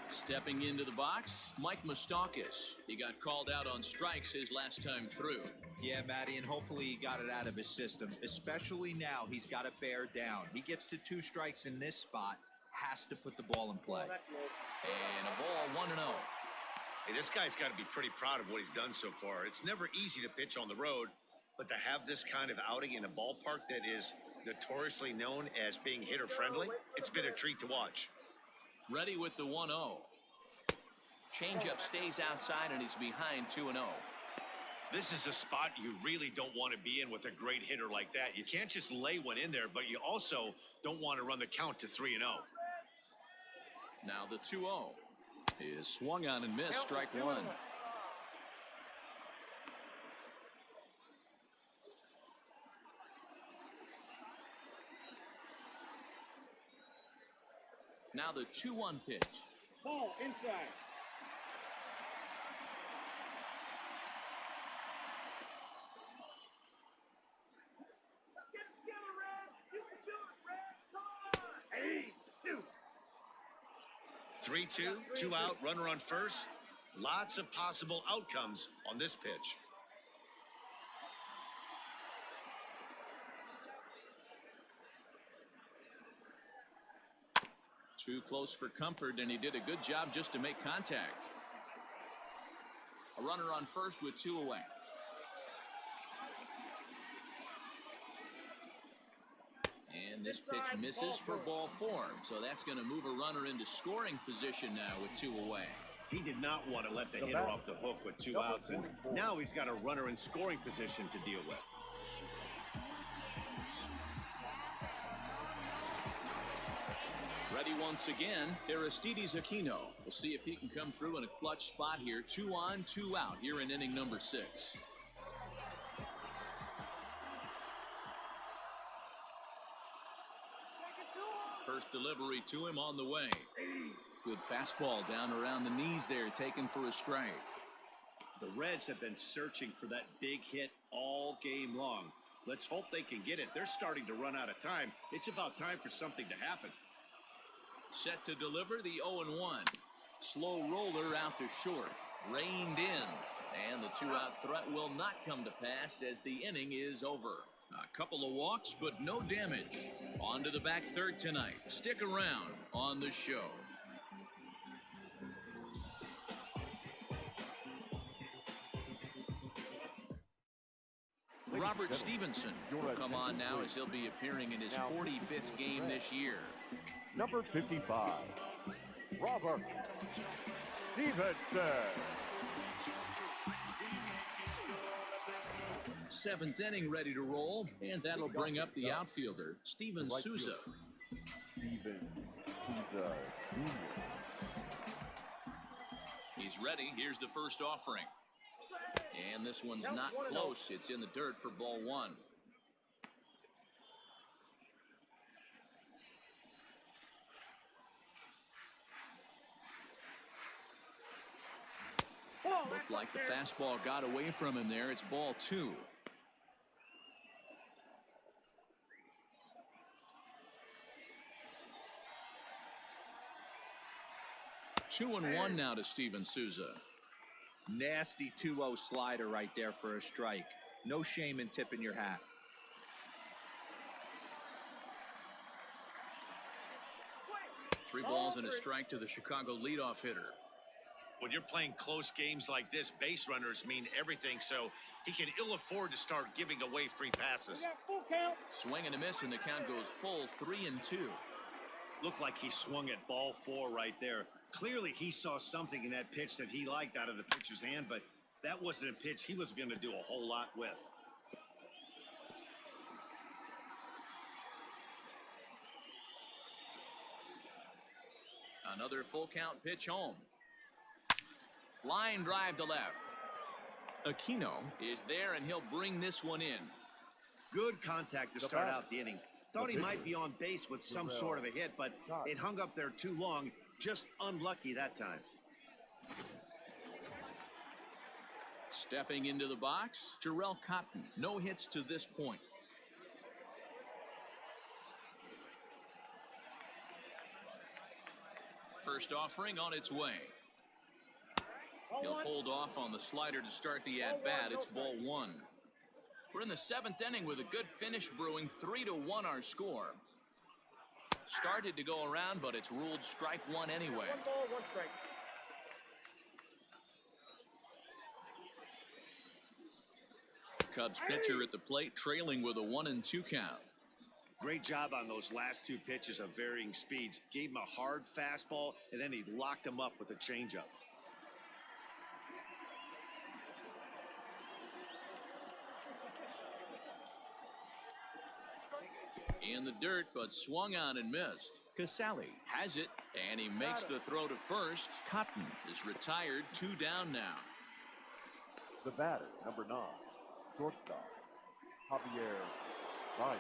Stepping into the box, Mike Moustakas. He got called out on strikes his last time through. Yeah, Matty, and hopefully he got it out of his system. Especially now, he's got to bear down. He gets to 2 strikes in this spot, has to put the ball in play. And a ball, 1-0. Hey, this guy's got to be pretty proud of what he's done so far. It's never easy to pitch on the road, but to have this kind of outing in a ballpark that is notoriously known as being hitter-friendly, it's been a treat to watch. Ready with the 1-0. Changeup stays outside and he's behind 2-0. This is a spot you really don't want to be in with a great hitter like that. You can't just lay one in there, but you also don't want to run the count to 3-0. Now the 2-0 is swung on and missed, strike 1. Now the 2-1 pitch. Ball inside. Get together, Red. You can do it, Red. Come on. 3-2, 2 out, runner on first. Lots of possible outcomes on this pitch. Too close for comfort, and he did a good job just to make contact. A runner on first with 2 away. And this pitch misses for ball 4. So that's going to move a runner into scoring position now with 2 away. He did not want to let the hitter off the hook with 2 outs, and now he's got a runner in scoring position to deal with. Ready once again, Aristides Aquino. We'll see if he can come through in a clutch spot here. 2 on, 2 out here in inning number 6. First delivery to him on the way. Good fastball down around the knees there, taken for a strike. The Reds have been searching for that big hit all game long. Let's hope they can get it. They're starting to run out of time. It's about time for something to happen. Set to deliver the 0-1. Slow roller out to short. Reined in. And the 2-out threat will not come to pass as the inning is over. A couple of walks, but no damage. On to the back third tonight. Stick around on the show. Robert Stevenson will come on now as he'll be appearing in his 45th game this year. Number 55, Robert Stevenson. 7th inning ready to roll, and that'll bring up the outfielder, Steven Souza. Steven Souza Jr. He's ready. Here's the first offering. And this one's not close. It's in the dirt for ball one. Looked like the fastball got away from him there. It's ball two. 2-1 now to Steven Souza. Nasty 2-0 slider right there for a strike. No shame in tipping your hat. Three balls and a strike to the Chicago leadoff hitter. When you're playing close games like this, base runners mean everything, so he can ill afford to start giving away free passes. Full count. Swing and a miss, and the count goes full 3-2. Looked like he swung at ball four right there. Clearly, he saw something in that pitch that he liked out of the pitcher's hand, but that wasn't a pitch he was going to do a whole lot with. Another full count pitch home. Line drive to left. Aquino is there, and he'll bring this one in. Good contact to start out the inning. Thought he might be on base with some sort of a hit, but it hung up there too long. Just unlucky that time. Stepping into the box, Jarrell Cotton. No hits to this point. First offering on its way. He'll hold off on the slider to start the at-bat. It's ball one. We're in the seventh inning with a good finish brewing. 3-1 our score. Started to go around, but it's ruled strike one anyway. 1 ball, 1 strike. Cubs pitcher at the plate, trailing with a 1-2 count. Great job on those last two pitches of varying speeds. Gave him a hard fastball, and then he locked him up with a changeup. In the dirt, but swung on and missed. Casale has it, and he makes the throw to first. Cotton is retired, 2 down now. The batter, number 9, shortstop, Javier Baez.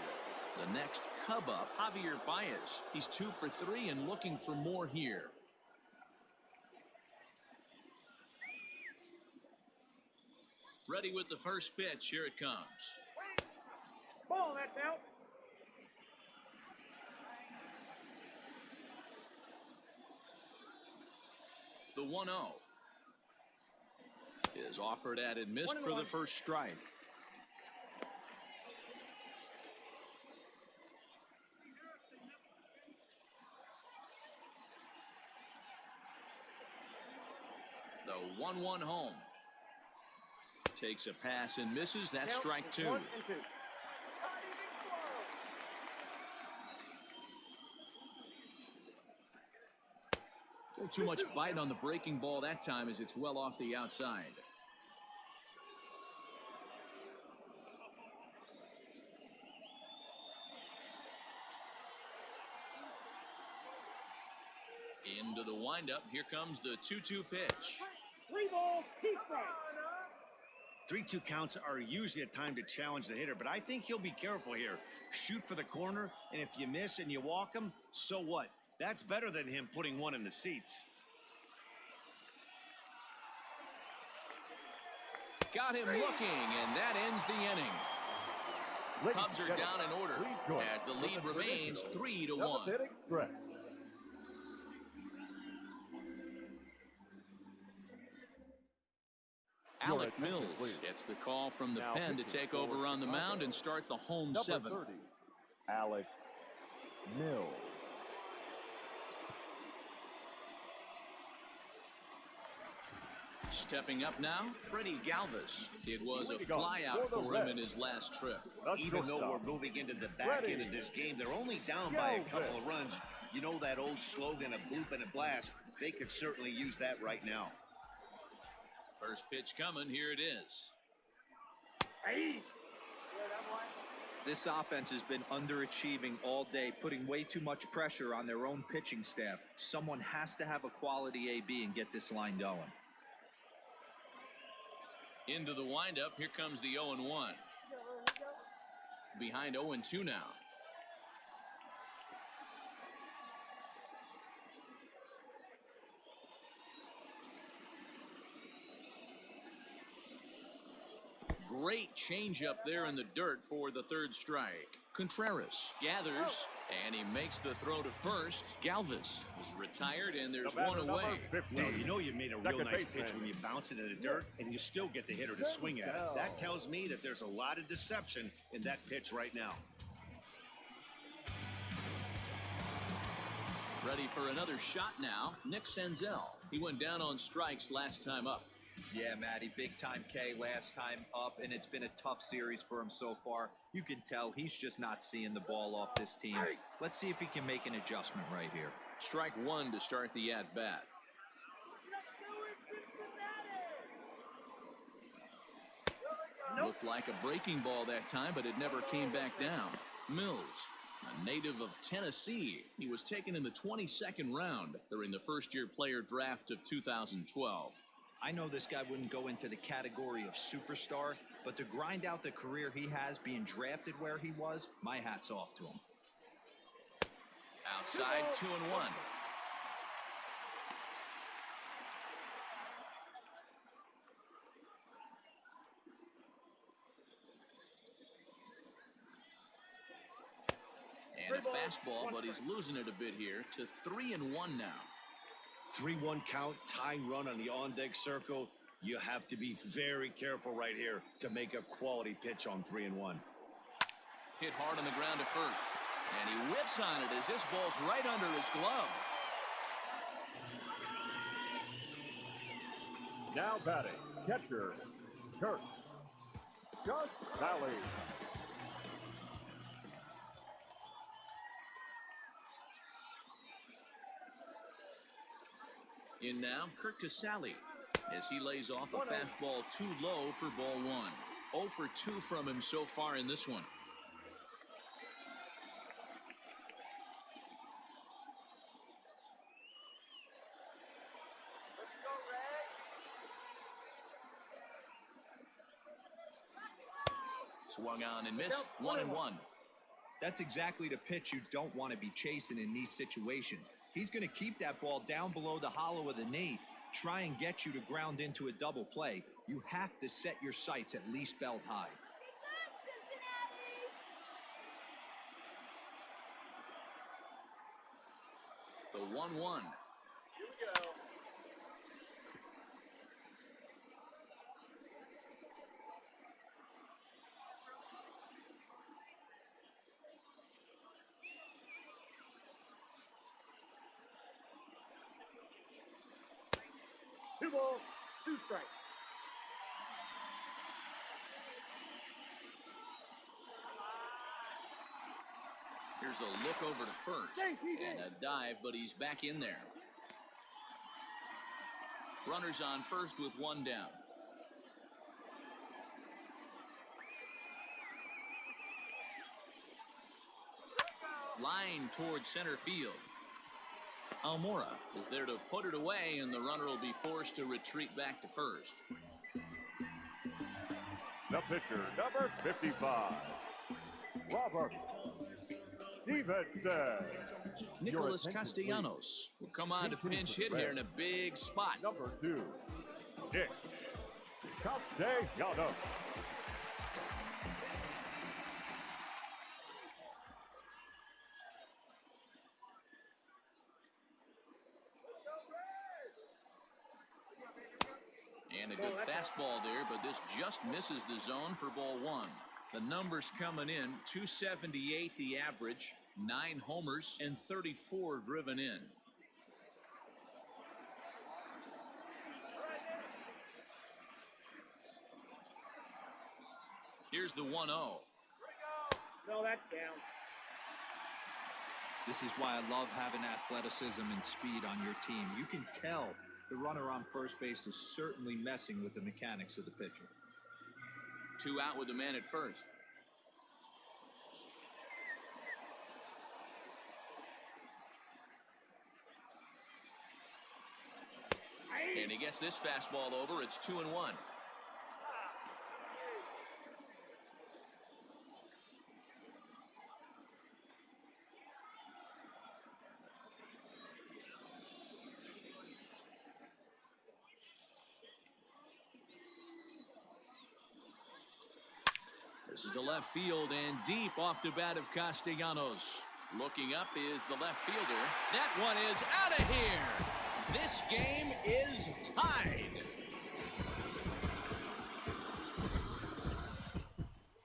The next Cub up, Javier Baez. He's 2 for 3 and looking for more here. Ready with the first pitch. Here it comes. Ball, that's out. The 1-0 is offered at and missed for the first strike. The 1-1 home. Takes a pass and misses. That's strike 2. 1 and 2. Too much bite on the breaking ball that time as it's well off the outside. Into the windup. Here comes the 2-2 pitch. 3 balls, 2 strikes. 3-2 counts are usually a time to challenge the hitter, but I think he'll be careful here. Shoot for the corner, and if you miss and you walk him, so what? That's better than him putting one in the seats. Got him looking, and that ends the inning. Cubs are down in order as the lead remains 3-1. Alec Mills gets the call from the pen to take over on the mound and start the home 7th. Alec Mills. Stepping up now, Freddie Galvis. It was a flyout for him in his last trip. Even though we're moving into the back end of this game, they're only down by a couple of runs. You know that old slogan, a bloop and a blast. They could certainly use that right now. First pitch coming. Here it is. Hey. This offense has been underachieving all day, putting way too much pressure on their own pitching staff. Someone has to have a quality AB and get this line going. Into the windup, here comes the 0-1. Behind 0-2 now. Great changeup there in the dirt for the third strike. Contreras gathers, and he makes the throw to first. Galvis is retired, and there's one away. Well, you know you made a real nice pitch when you bounce it in the dirt, and you still get the hitter to swing at it. That tells me that there's a lot of deception in that pitch right now. Ready for another shot now. Nick Senzel. He went down on strikes last time up. Yeah, Matty, big time K last time up, and it's been a tough series for him so far. You can tell he's just not seeing the ball off this team. Let's see if he can make an adjustment right here. Strike one to start the at-bat. Looked like a breaking ball that time, but it never came back down. Mills, a native of Tennessee. He was taken in the 22nd round during the first-year player draft of 2012. I know this guy wouldn't go into the category of superstar, but to grind out the career he has being drafted where he was, my hat's off to him. Outside, 2-1. And a fastball, but he's losing it a bit here to 3-1 now. 3-1 count, tying run on the on-deck circle. You have to be very careful right here to make a quality pitch on 3-1. Hit hard on the ground to first. And he whiffs on it as this ball's right under his glove. Now batting, catcher, Kurt Valley. In now, Kurt Casale, as he lays off a fastball too low for ball one. 0 for 2 from him so far in this one. Swung on and missed. 1-1. That's exactly the pitch you don't want to be chasing in these situations. He's going to keep that ball down below the hollow of the knee, try and get you to ground into a double play. You have to set your sights at least belt high. The 1-1. Two balls, two strikes. Here's a look over to first and a dive, but he's back in there. Runners on first with one down. Line towards center field. Almora is there to put it away, and the runner will be forced to retreat back to first. The pitcher, number 55, Robert Stevenson. Nicholas Castellanos will come on to pinch hit here in a big spot. Number 2, Nick Castellanos. And a good fastball there, but this just misses the zone for ball one. The numbers coming in, 278 the average, 9 homers, and 34 driven in. Here's the 1-0. No, that's down. This is why I love having athleticism and speed on your team. You can tell the runner on first base is certainly messing with the mechanics of the pitcher. 2 out with the man at first. And he gets this fastball over. It's 2-1. This is to left field and deep off the bat of Castellanos. Looking up is the left fielder. That one is out of here. This game is tied.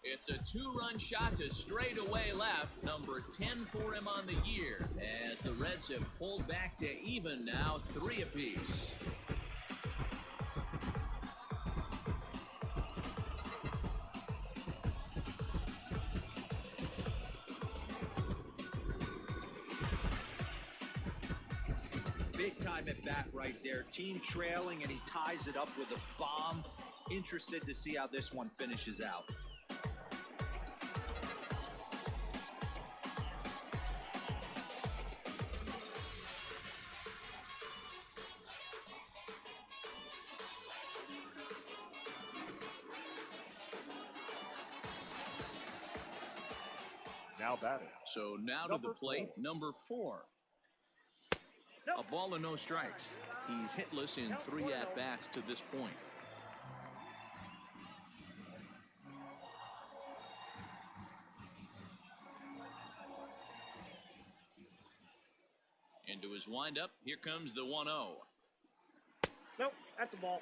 It's a two-run shot to straightaway left. Number 10 for him on the year. As the Reds have pulled back to even now, 3 apiece. Big time at bat right there. Team trailing, and he ties it up with a bomb. Interested to see how this one finishes out. Now batting. So now to the plate, number 4. A ball and no strikes. He's hitless in 3 at-bats to this point. Into his windup, here comes the 1-0. Nope, that's the ball.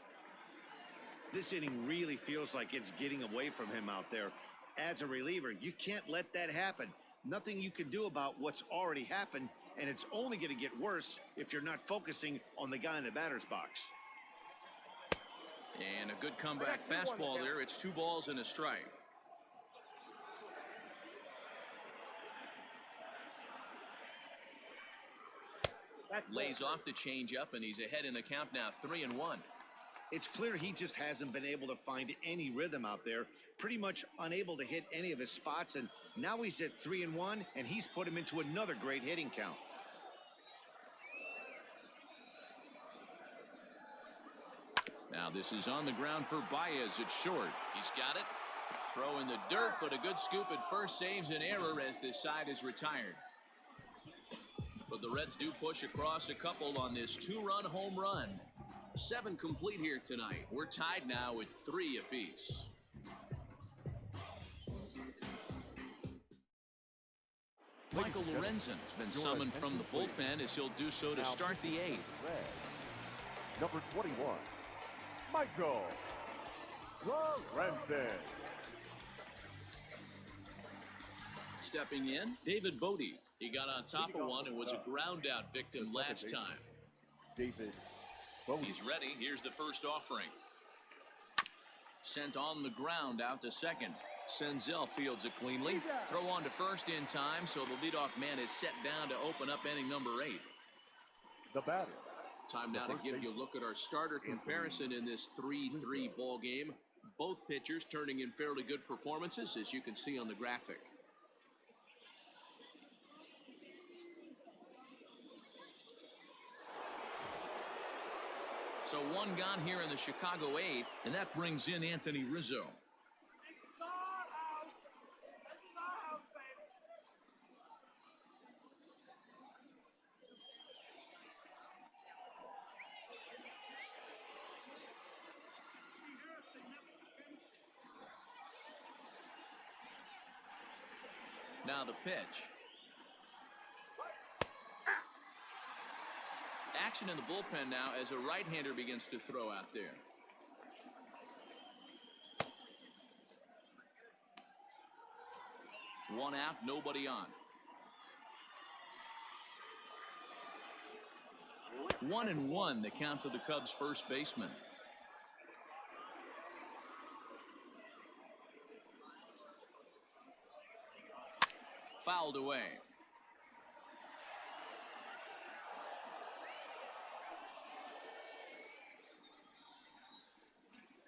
This inning really feels like it's getting away from him out there. As a reliever, you can't let that happen. Nothing you can do about what's already happened, and it's only going to get worse if you're not focusing on the guy in the batter's box. And a good comeback fastball there. It's 2 balls and a strike. Lays off the changeup, and he's ahead in the count now, 3-1. It's clear he just hasn't been able to find any rhythm out there. Pretty much unable to hit any of his spots, and now he's at 3-1, and he's put him into another great hitting count. Now this is on the ground for Baez. It's short. He's got it. Throw in the dirt, but a good scoop at first saves an error as this side is retired. But the Reds do push across a couple on this 2-run home run. 7 complete here tonight. We're tied now at 3 apiece. Michael Lorenzen's been summoned from the bullpen as he'll do so to start the 8th. Number 21, Michael Lorenzen. Stepping in, David Bodie. He got on top of one and was a ground out victim last time. David Bodie. He's ready. Here's the first offering. Sent on the ground out to second. Senzel fields it cleanly. Throw on to first in time, so the leadoff man is set down to open up inning number 8. The batter. Time now to give you a look at our starter comparison in this 3-3 ball game. Both pitchers turning in fairly good performances, as you can see on the graphic. So 1 gone here in the Chicago 8th, and that brings in Anthony Rizzo. Now the pitch. Action in the bullpen now as a right-hander begins to throw out there. One out, nobody on. 1-1 the count to the Cubs first baseman. Fouled away.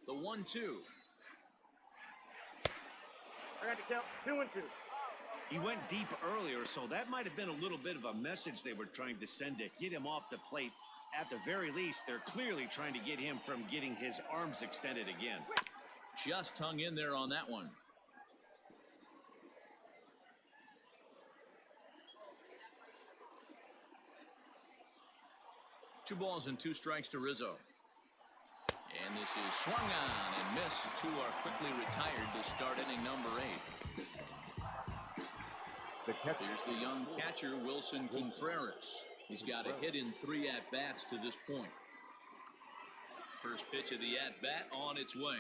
The 1-2. I got to count 2-2. He went deep earlier, so that might have been a little bit of a message they were trying to send to get him off the plate At the very least, they're clearly trying to get him from getting his arms extended again. Just hung in there on that one. Two balls and two strikes to Rizzo. And this is swung on and missed. Two are quickly retired to start inning number 8. Here's the young catcher, Wilson Contreras. He's got a hit in 3 at-bats to this point. First pitch of the at-bat on its way.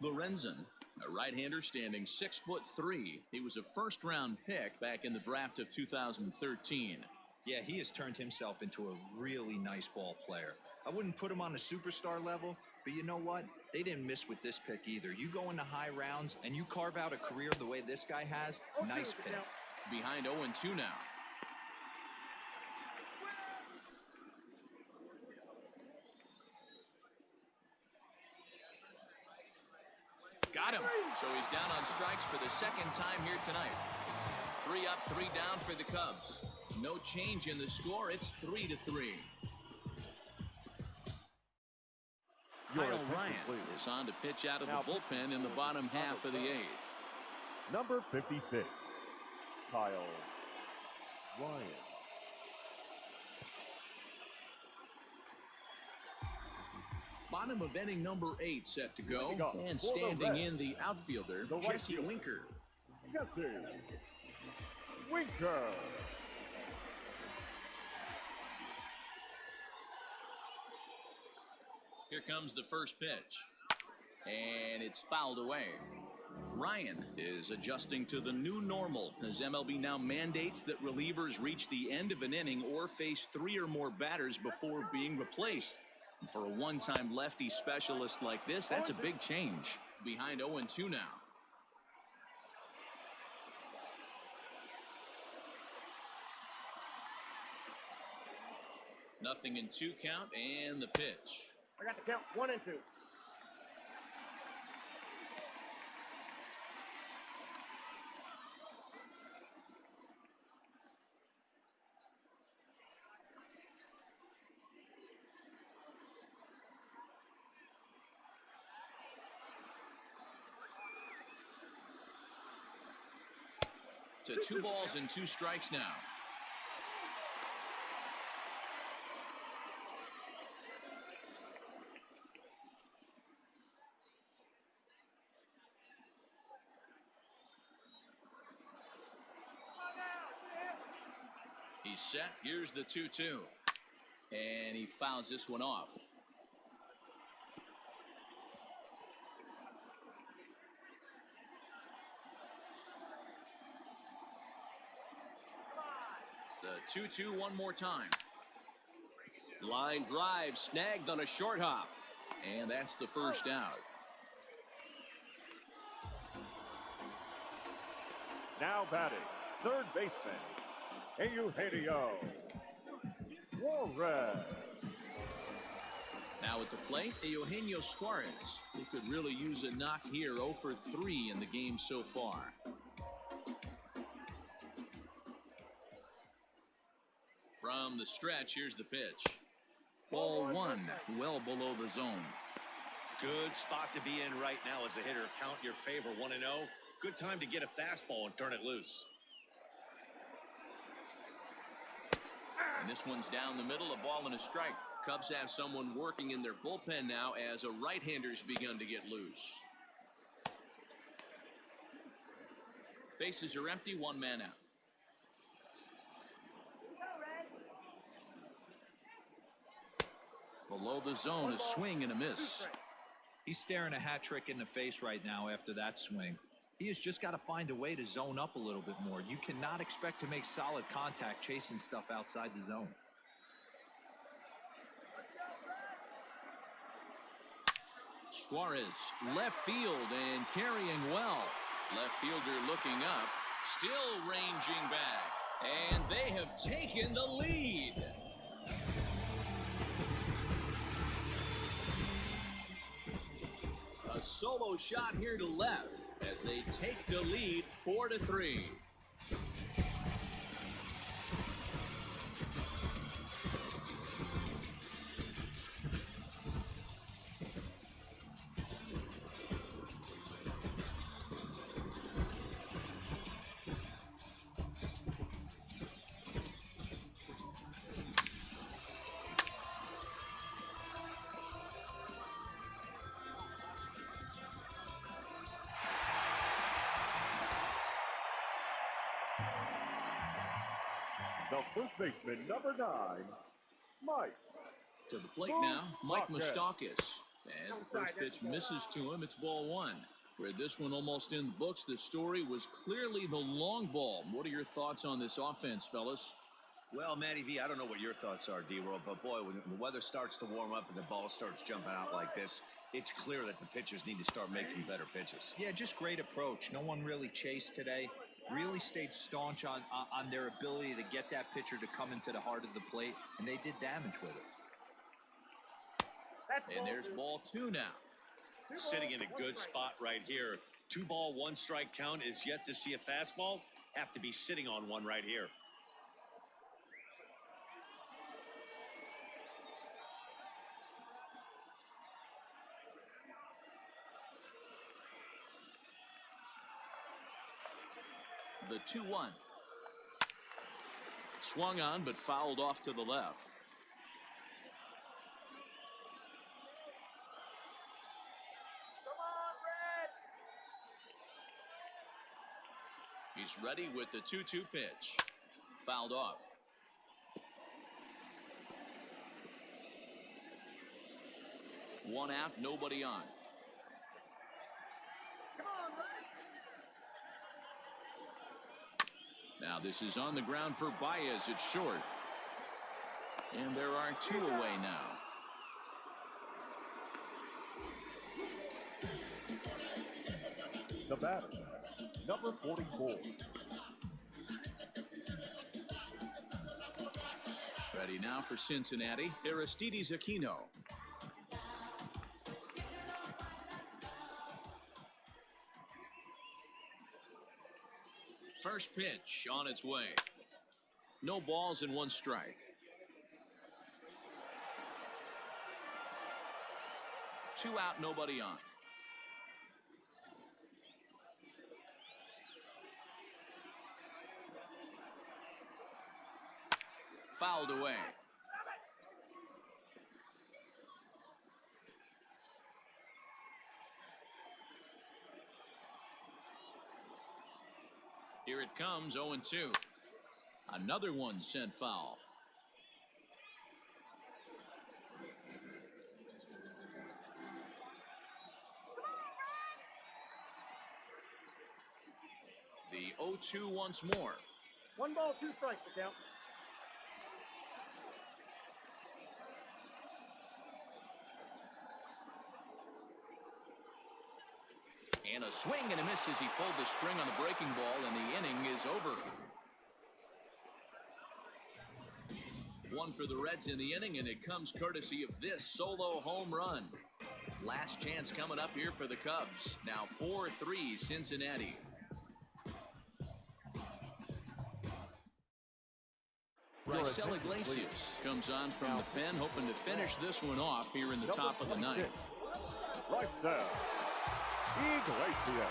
Lorenzen, a right-hander standing 6'3". He was a first-round pick back in the draft of 2013. Yeah, he has turned himself into a really nice ball player. I wouldn't put him on the superstar level, but you know what? They didn't miss with this pick either. You go into high rounds and you carve out a career the way this guy has. Nice pick. Behind 0-2 now. Got him. So he's down on strikes for the second time here tonight. 3 up, 3 down for the Cubs. No change in the score. It's 3-3. Kyle Ryan is on to pitch out of the bullpen in the bottom half of the 8th. Number 56, Kyle Ryan. Bottom of inning number 8 set to go. And standing in the outfielder, Jesse Winker. Jesse Winker. Here comes the first pitch. And it's fouled away. Ryan is adjusting to the new normal as MLB now mandates that relievers reach the end of an inning or face 3 or more batters before being replaced. And for a one-time lefty specialist like this, that's a big change. Behind 0-2 now. Nothing in 2 count and the pitch. I got the count 1 and 2. To 2 balls and 2 strikes now. He's set. Here's the 2-2. And he fouls this one off. The 2-2 one more time. Line drive snagged on a short hop. And that's the first out. Now batting, third baseman, Eugenio Suarez. Now at the plate, Eugenio Suarez. He could really use a knock here. 0 for 3 in the game so far. From the stretch, here's the pitch. Ball 1, well below the zone. Good spot to be in right now as a hitter. Count your favor 1-0. Good time to get a fastball and turn it loose. And this one's down the middle, a ball and a strike. Cubs have someone working in their bullpen now as a right-hander's begun to get loose. Bases are empty, 1 man out. Below the zone, a swing and a miss. He's staring a hat trick in the face right now after that swing. He has just got to find a way to zone up a little bit more. You cannot expect to make solid contact chasing stuff outside the zone. Suarez, left field and carrying well. Left fielder looking up, still ranging back. And they have taken the lead. A solo shot here to left as they take the lead 4-3. The first baseman, number 9, Mike. To the plate now, Mike Moustakas. As the first pitch misses to him, it's ball 1. Where this one almost in the books, the story was clearly the long ball. What are your thoughts on this offense, fellas? Well, Matty V, I don't know what your thoughts are, D-Roll, but boy, when the weather starts to warm up and the ball starts jumping out like this, it's clear that the pitchers need to start making better pitches. Yeah, just great approach. No one really chased today. Really stayed staunch on their ability to get that pitcher to come into the heart of the plate, and they did damage with it. And there's ball 2 now. Sitting in a good spot right here. 2 ball, 1 strike count is yet to see a fastball. Have to be sitting on one right here. The 2-1. Swung on, but fouled off to the left. He's ready with the 2-2 pitch. Fouled off. One out, nobody on. Now this is on the ground for Baez. It's short. And there are 2 away now. The batter, number 44. Ready now for Cincinnati, Aristides Aquino. First pitch on its way. No balls and 1 strike. 2 out, nobody on. Fouled away. Here it comes, 0-2. Another one sent foul. The 0-2 once more. 1 ball, 2 strikes, the count. And a swing and a miss as he pulled the string on the breaking ball, and the inning is over. 1 for the Reds in the inning, and it comes courtesy of this solo home run. Last chance coming up here for the Cubs. Now 4-3 Cincinnati. Raisel Iglesias comes on from the pen, hoping to finish this one off here in the top of the 9th. Right there. Iglesias.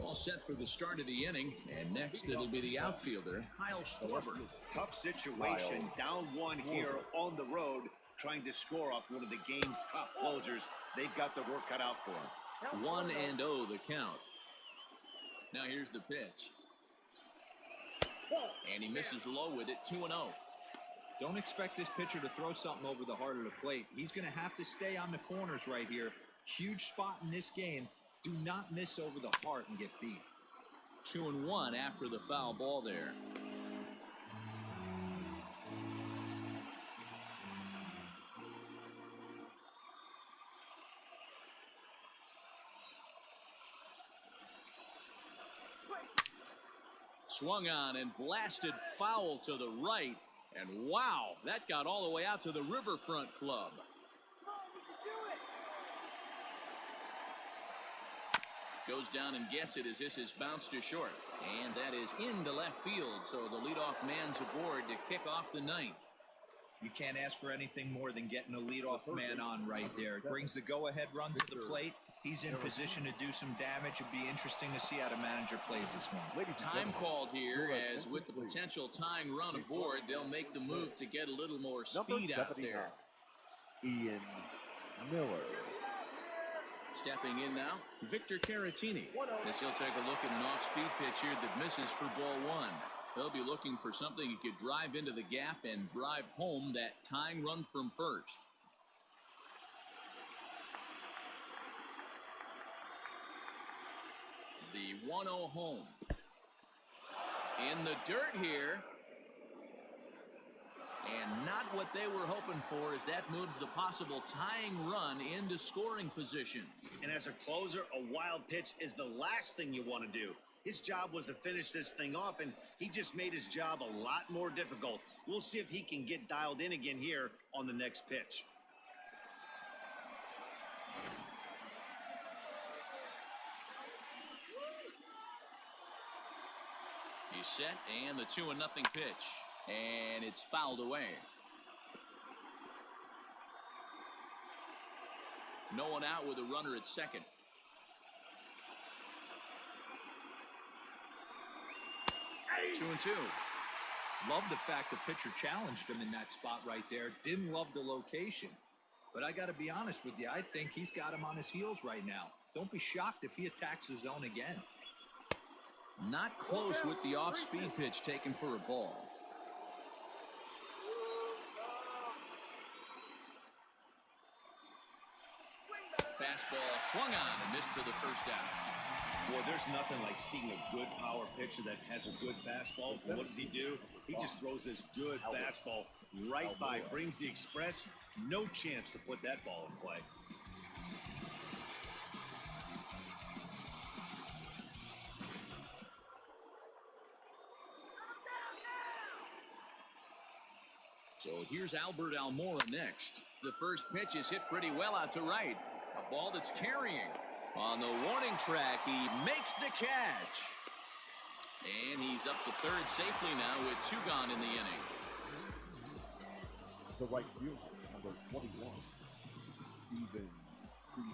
All set for the start of the inning, and next it'll be the outfielder, Kyle Schwarber. Tough situation, down 1 here on the road, trying to score off one of the game's top closers. They've got the work cut out for them. 1-0 the count. Now here's the pitch. And he misses low with it, 2-0. Don't expect this pitcher to throw something over the heart of the plate. He's going to have to stay on the corners right here. Huge spot in this game. Do not miss over the heart and get beat. 2-1 after the foul ball there. Swung on and blasted foul to the right. And wow, that got all the way out to the Riverfront Club. Goes down and gets it as this is bounced to short. And that is into left field, so the leadoff man's aboard to kick off the 9th. You can't ask for anything more than getting a leadoff man on right there. It brings the go-ahead run to the plate. He's in position to do some damage. It'd be interesting to see how the manager plays this one. Time called here, as with the potential tying run aboard, they'll make the move to get a little more speed out there. Ian Miller. Stepping in now, Victor Caratini. As he'll take a look at an off-speed pitch here that misses for ball one. He'll be looking for something he could drive into the gap and drive home that tying run from first. The 1-0 home. In the dirt here. And not what they were hoping for, as that moves the possible tying run into scoring position. And as a closer, a wild pitch is the last thing you want to do. His job was to finish this thing off, and he just made his job a lot more difficult. We'll see if he can get dialed in again here on the next pitch. He's set, and the 2-0 pitch. And it's fouled away. No one out with a runner at second. Hey. 2-2. Love the fact the pitcher challenged him in that spot right there. Didn't love the location. But I got to be honest with you, I think he's got him on his heels right now. Don't be shocked if he attacks the zone again. Not close with the off-speed pitch taken for a ball. Fastball swung on and missed for the first out. Boy, there's nothing like seeing a good power pitcher that has a good fastball. And what does he do? He just throws this good fastball right by, brings the express. No chance to put that ball in play. So here's Albert Almora next. The first pitch is hit pretty well out to right. A ball that's carrying. On the warning track, he makes the catch. And he's up to third safely now with 2 gone in the inning. The right fielder, number 21, Steven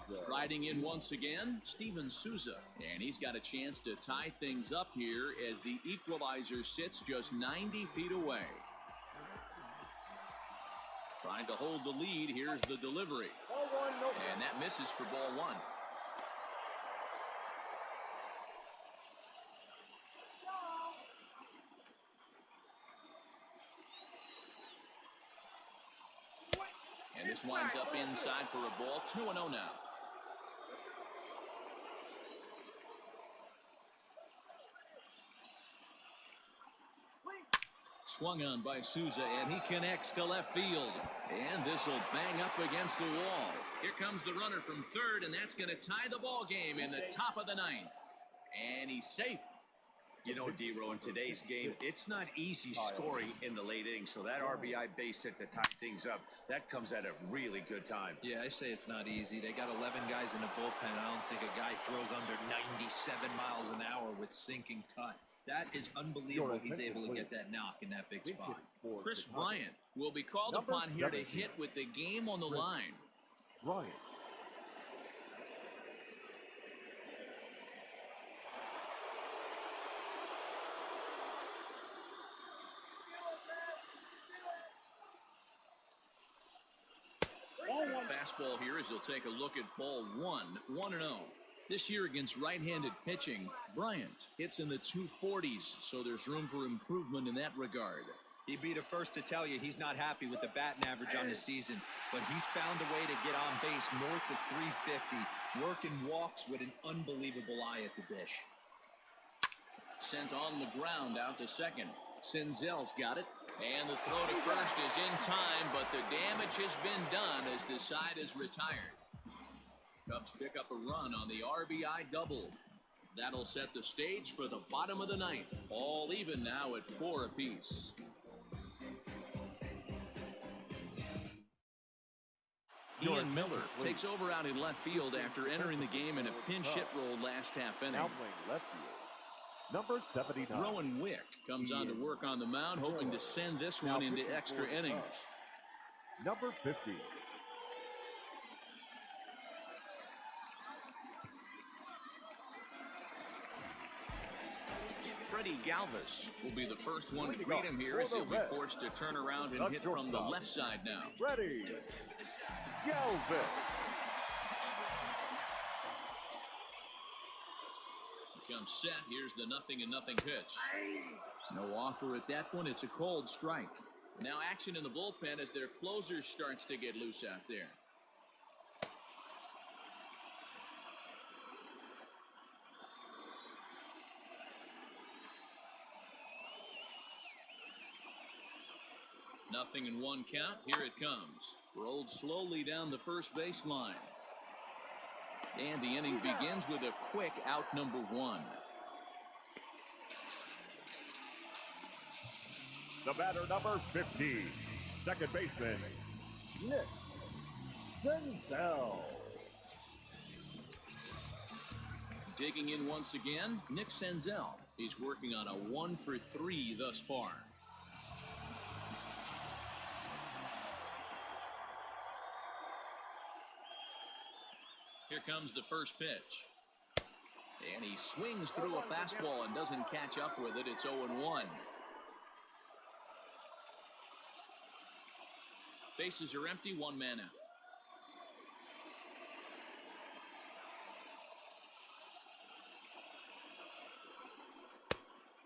Souza. Riding in once again, Steven Souza. And he's got a chance to tie things up here as the equalizer sits just 90 feet away. Trying to hold the lead. Here's the delivery. And that misses for ball one. And this winds up inside for a ball. 2-0 now. Swung on by Souza, and he connects to left field. And this will bang up against the wall. Here comes the runner from third, and that's going to tie the ball game in the top of the ninth. And he's safe. You know, D-Row, in today's game, it's not easy scoring in the late innings, so that RBI base hit to tie things up, that comes at a really good time. Yeah, I say it's not easy. They got 11 guys in the bullpen. I don't think a guy throws under 97 miles an hour with sinking cut. That is unbelievable. He's able to get that knock in that big spot. Chris Bryant will be called upon here to hit with the game on the line. Bryant. Fastball here as he'll take a look at ball one, 1-0. This year against right-handed pitching, Bryant hits in the 240s, so there's room for improvement in that regard. He'd be the first to tell you he's not happy with the batting average on the season, but he's found a way to get on base north of 350, working walks with an unbelievable eye at the dish. Sent on the ground out to second. Senzel's got it, and the throw to first is in time, but the damage has been done as the side is retired. Cubs pick up a run on the RBI double. That'll set the stage for the bottom of the ninth. All even now at 4 apiece. Ian Miller takes over out in left field after entering the game in a pinch hit role last half inning. Now playing left field, number 79. Rowan Wick comes on to work on the mound, hoping to send this one into extra innings. Number 50. Freddie Galvis will be the first one to greet him here as he'll be forced to turn around and hit from the left side now. Ready. Galvis. Comes set. Here's the 0-0 pitch. No offer at that one. It's a cold strike. Now action in the bullpen as their closer starts to get loose out there. Nothing in one count. Here it comes. Rolled slowly down the first baseline. And the inning begins with a quick out number 1. The batter, number 50, second baseman, Nick Senzel. Digging in once again, Nick Senzel. He's working on a 1-for-3 thus far. Here comes the first pitch. And he swings through a fastball and doesn't catch up with it. It's 0-1. Bases are empty, one man out.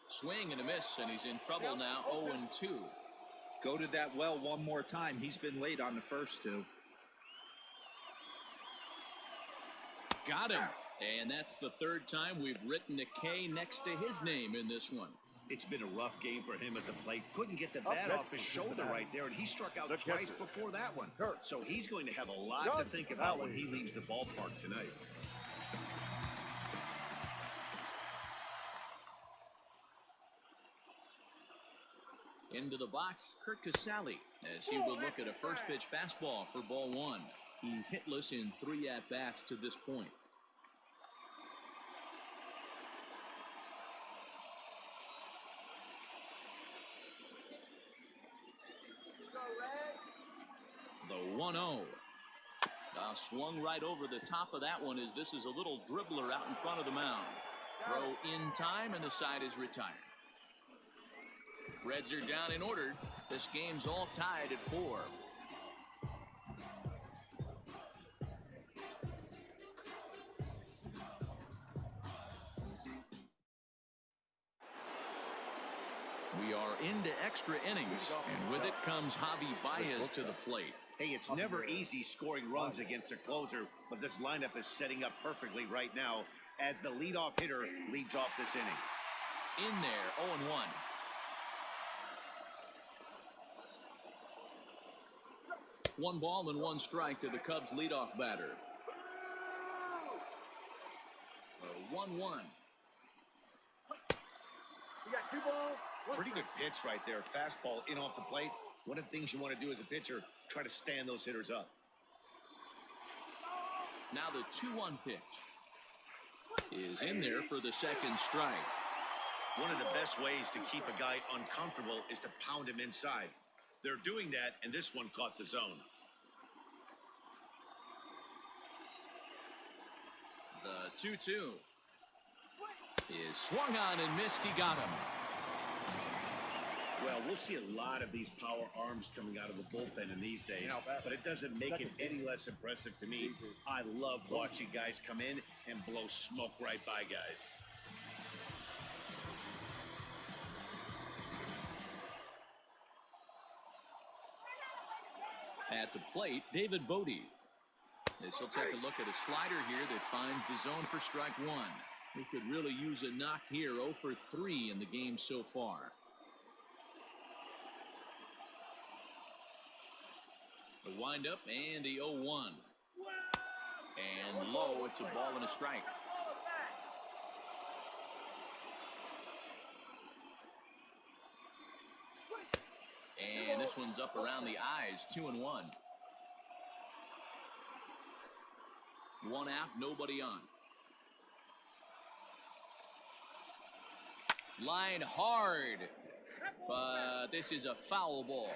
Swing and a miss, and he's in trouble now, 0-2. Go to that well one more time. He's been late on the first two. Got him. And that's the third time we've written a K next to his name in this one. It's been a rough game for him at the plate. Couldn't get the bat off his shoulder right there, and he struck out twice before that one. So he's going to have a lot to think about when he leaves the ballpark tonight. Into the box, Kurt Casale, as he will look at a first pitch fastball for ball 1. He's hitless in 3 at-bats to this point. The 1-0. Swung right over the top of that one as this is a little dribbler out in front of the mound. Throw in time and the side is retired. Reds are down in order. This game's all tied at 4. We are into extra innings, and with it comes Javi Baez to the plate. Hey, it's never easy scoring runs against a closer, but this lineup is setting up perfectly right now as the leadoff hitter leads off this inning. In there, 0-1. One ball and one strike to the Cubs leadoff batter. 1-1. We got 2 balls. Pretty good pitch right there. Fastball in off the plate. One of the things you want to do as a pitcher, try to stand those hitters up. Now the 2-1 pitch is in there for the second strike. One of the best ways to keep a guy uncomfortable is to pound him inside. They're doing that, and this one caught the zone. The 2-2 is swung on and missed. He got him. Well, we'll see a lot of these power arms coming out of the bullpen in these days, but it doesn't make it any less impressive to me. I love watching guys come in and blow smoke right by guys. At the plate, David Bodie. This will take a look at a slider here that finds the zone for strike 1. He could really use a knock here, 0 for 3 in the game so far. The windup and the 0-1. And low, it's a ball and a strike. And this one's up around the eyes, 2-1. One out, nobody on. Line hard, but this is a foul ball.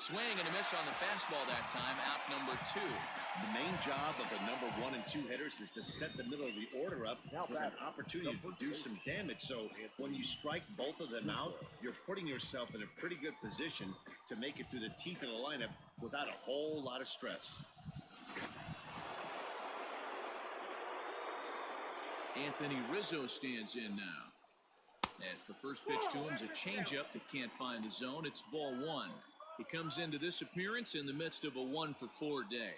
Swing and a miss on the fastball that time, out number 2. The main job of the number 1 and 2 hitters is to set the middle of the order up with an opportunity to do some damage. So when you strike both of them out, you're putting yourself in a pretty good position to make it through the teeth of the lineup without a whole lot of stress. Anthony Rizzo stands in now. As the first pitch to him is a changeup that can't find the zone. It's ball 1. He comes into this appearance in the midst of a 1-for-4 day.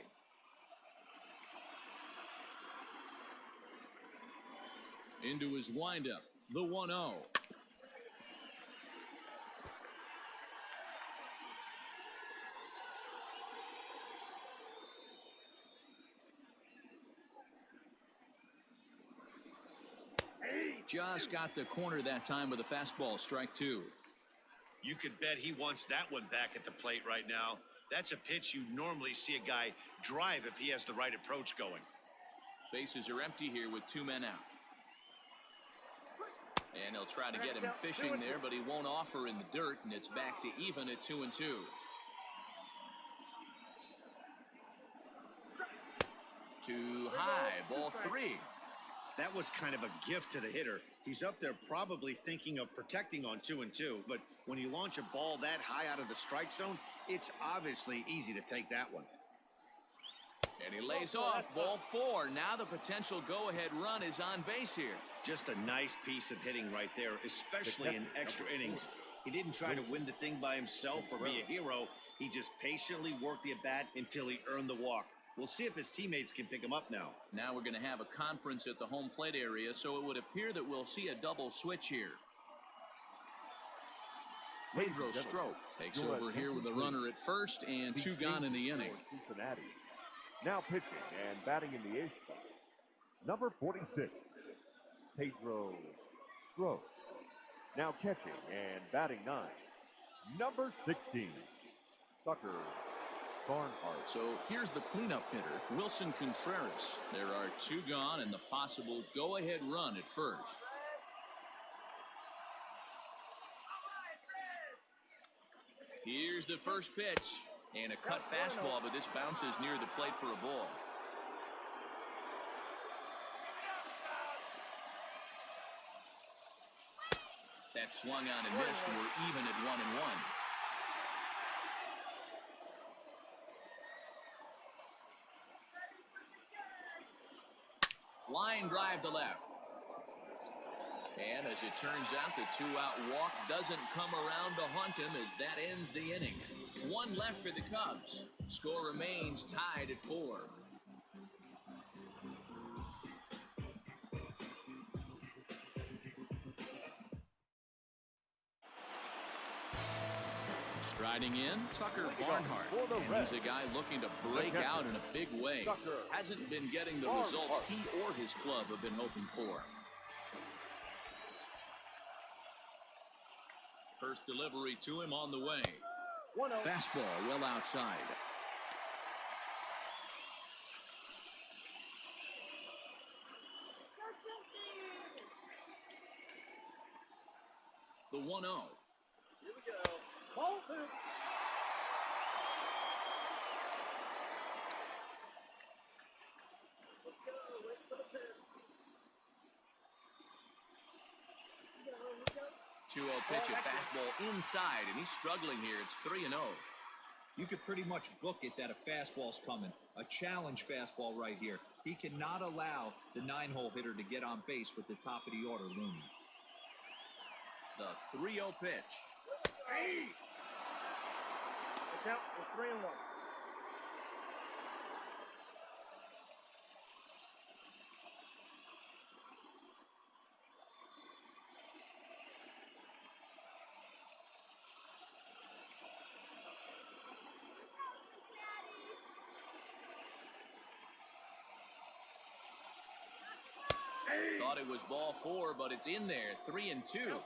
Into his windup, the 1-0. Just got the corner that time with a fastball, strike 2. You could bet he wants that one back at the plate right now. That's a pitch you normally see a guy drive if he has the right approach going. Bases are empty here with 2 men out. And he'll try to get him fishing there, but he won't offer in the dirt, and it's back to even at 2-2. Too high, ball 3. That was kind of a gift to the hitter. He's up there probably thinking of protecting on 2-2, but when you launch a ball that high out of the strike zone, it's obviously easy to take that one. And he lays off, ball 4. Now the potential go-ahead run is on base here. Just a nice piece of hitting right there, especially in extra innings. He didn't try to win the thing by himself or be a hero. He just patiently worked the at-bat until he earned the walk. We'll see if his teammates can pick him up now. Now we're going to have a conference at the home plate area, so it would appear that we'll see a double switch here. Pedro Strop takes over here with a runner at first and 2 gone in the inning. Cincinnati. Now pitching and batting in the 8th spot, number 46, Pedro Strop. Now catching and batting 9, number 16, Tucker Barnhart. So here's the cleanup hitter, Wilson Contreras. There are 2 gone and the possible go-ahead run at first. Here's the first pitch. And a cut fastball, but this bounces near the plate for a ball. That swung on and missed, and we're even at 1-1. Line drive to left. And as it turns out, the 2-out walk doesn't come around to haunt him as that ends the inning. 1 left for the Cubs. Score remains tied at 4. Striding in, Tucker Barnhart. And he's a guy looking to break out in a big way. Hasn't been getting the results he or his club have been hoping for. First delivery to him on the way. Fastball well outside. The 1-0. Here we go. Ball 2. Let's go. Wait for the pitch. 2-0 pitch, a fastball inside, and he's struggling here. It's 3-0. You could pretty much book it that a fastball's coming. A challenge fastball right here. He cannot allow the 9-hole hitter to get on base with the top of the order looming. The 3-0 pitch. Hey! Look out. We're 3-1. Thought it was ball 4, but it's in there. 3-2.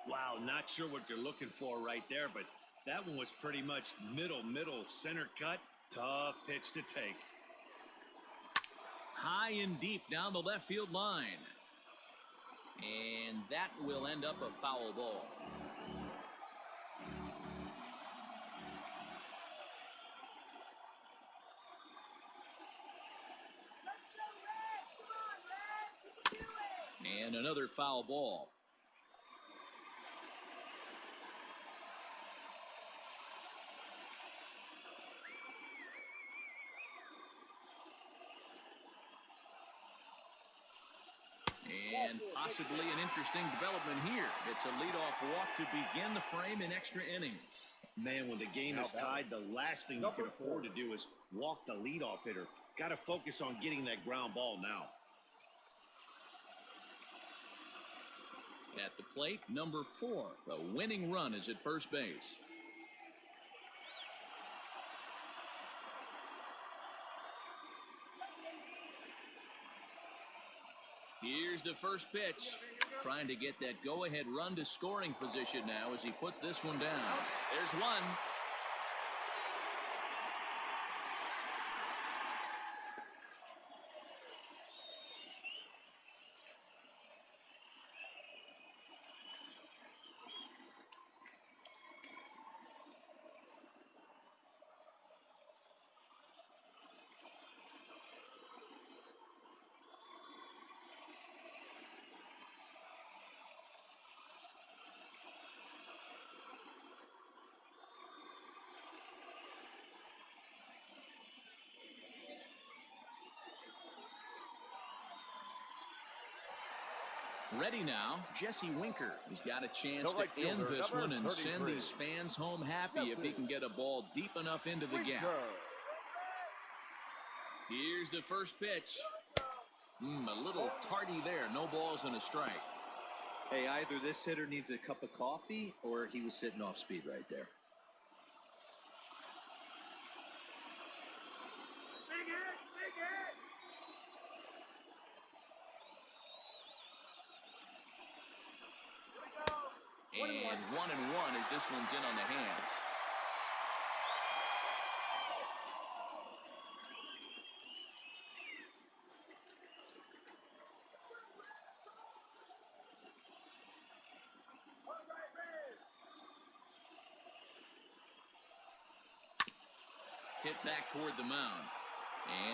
Wow, not sure what you're looking for right there, but that one was pretty much middle, center cut. Tough pitch to take. High and deep down the left field line. And that will end up a foul ball. And another foul ball. And possibly an interesting development here. It's a leadoff walk to begin the frame in extra innings. Man, when the game is tied, the last thing you can afford to do is walk the leadoff hitter. Got to focus on getting that ground ball now. At the plate, number 4. The winning run is at first base. Here's the first pitch. Trying to get that go-ahead run to scoring position now as he puts this one down. There's one. Ready now, Jesse Winker. He's got a chance to end this one and send these fans home happy if he can get a ball deep enough into the gap. Here's the first pitch. A little tardy there. No balls and a strike. Hey, either this hitter needs a cup of coffee or he was sitting off speed right there. And 1-1 as this one's in on the hands. Hit back toward the mound.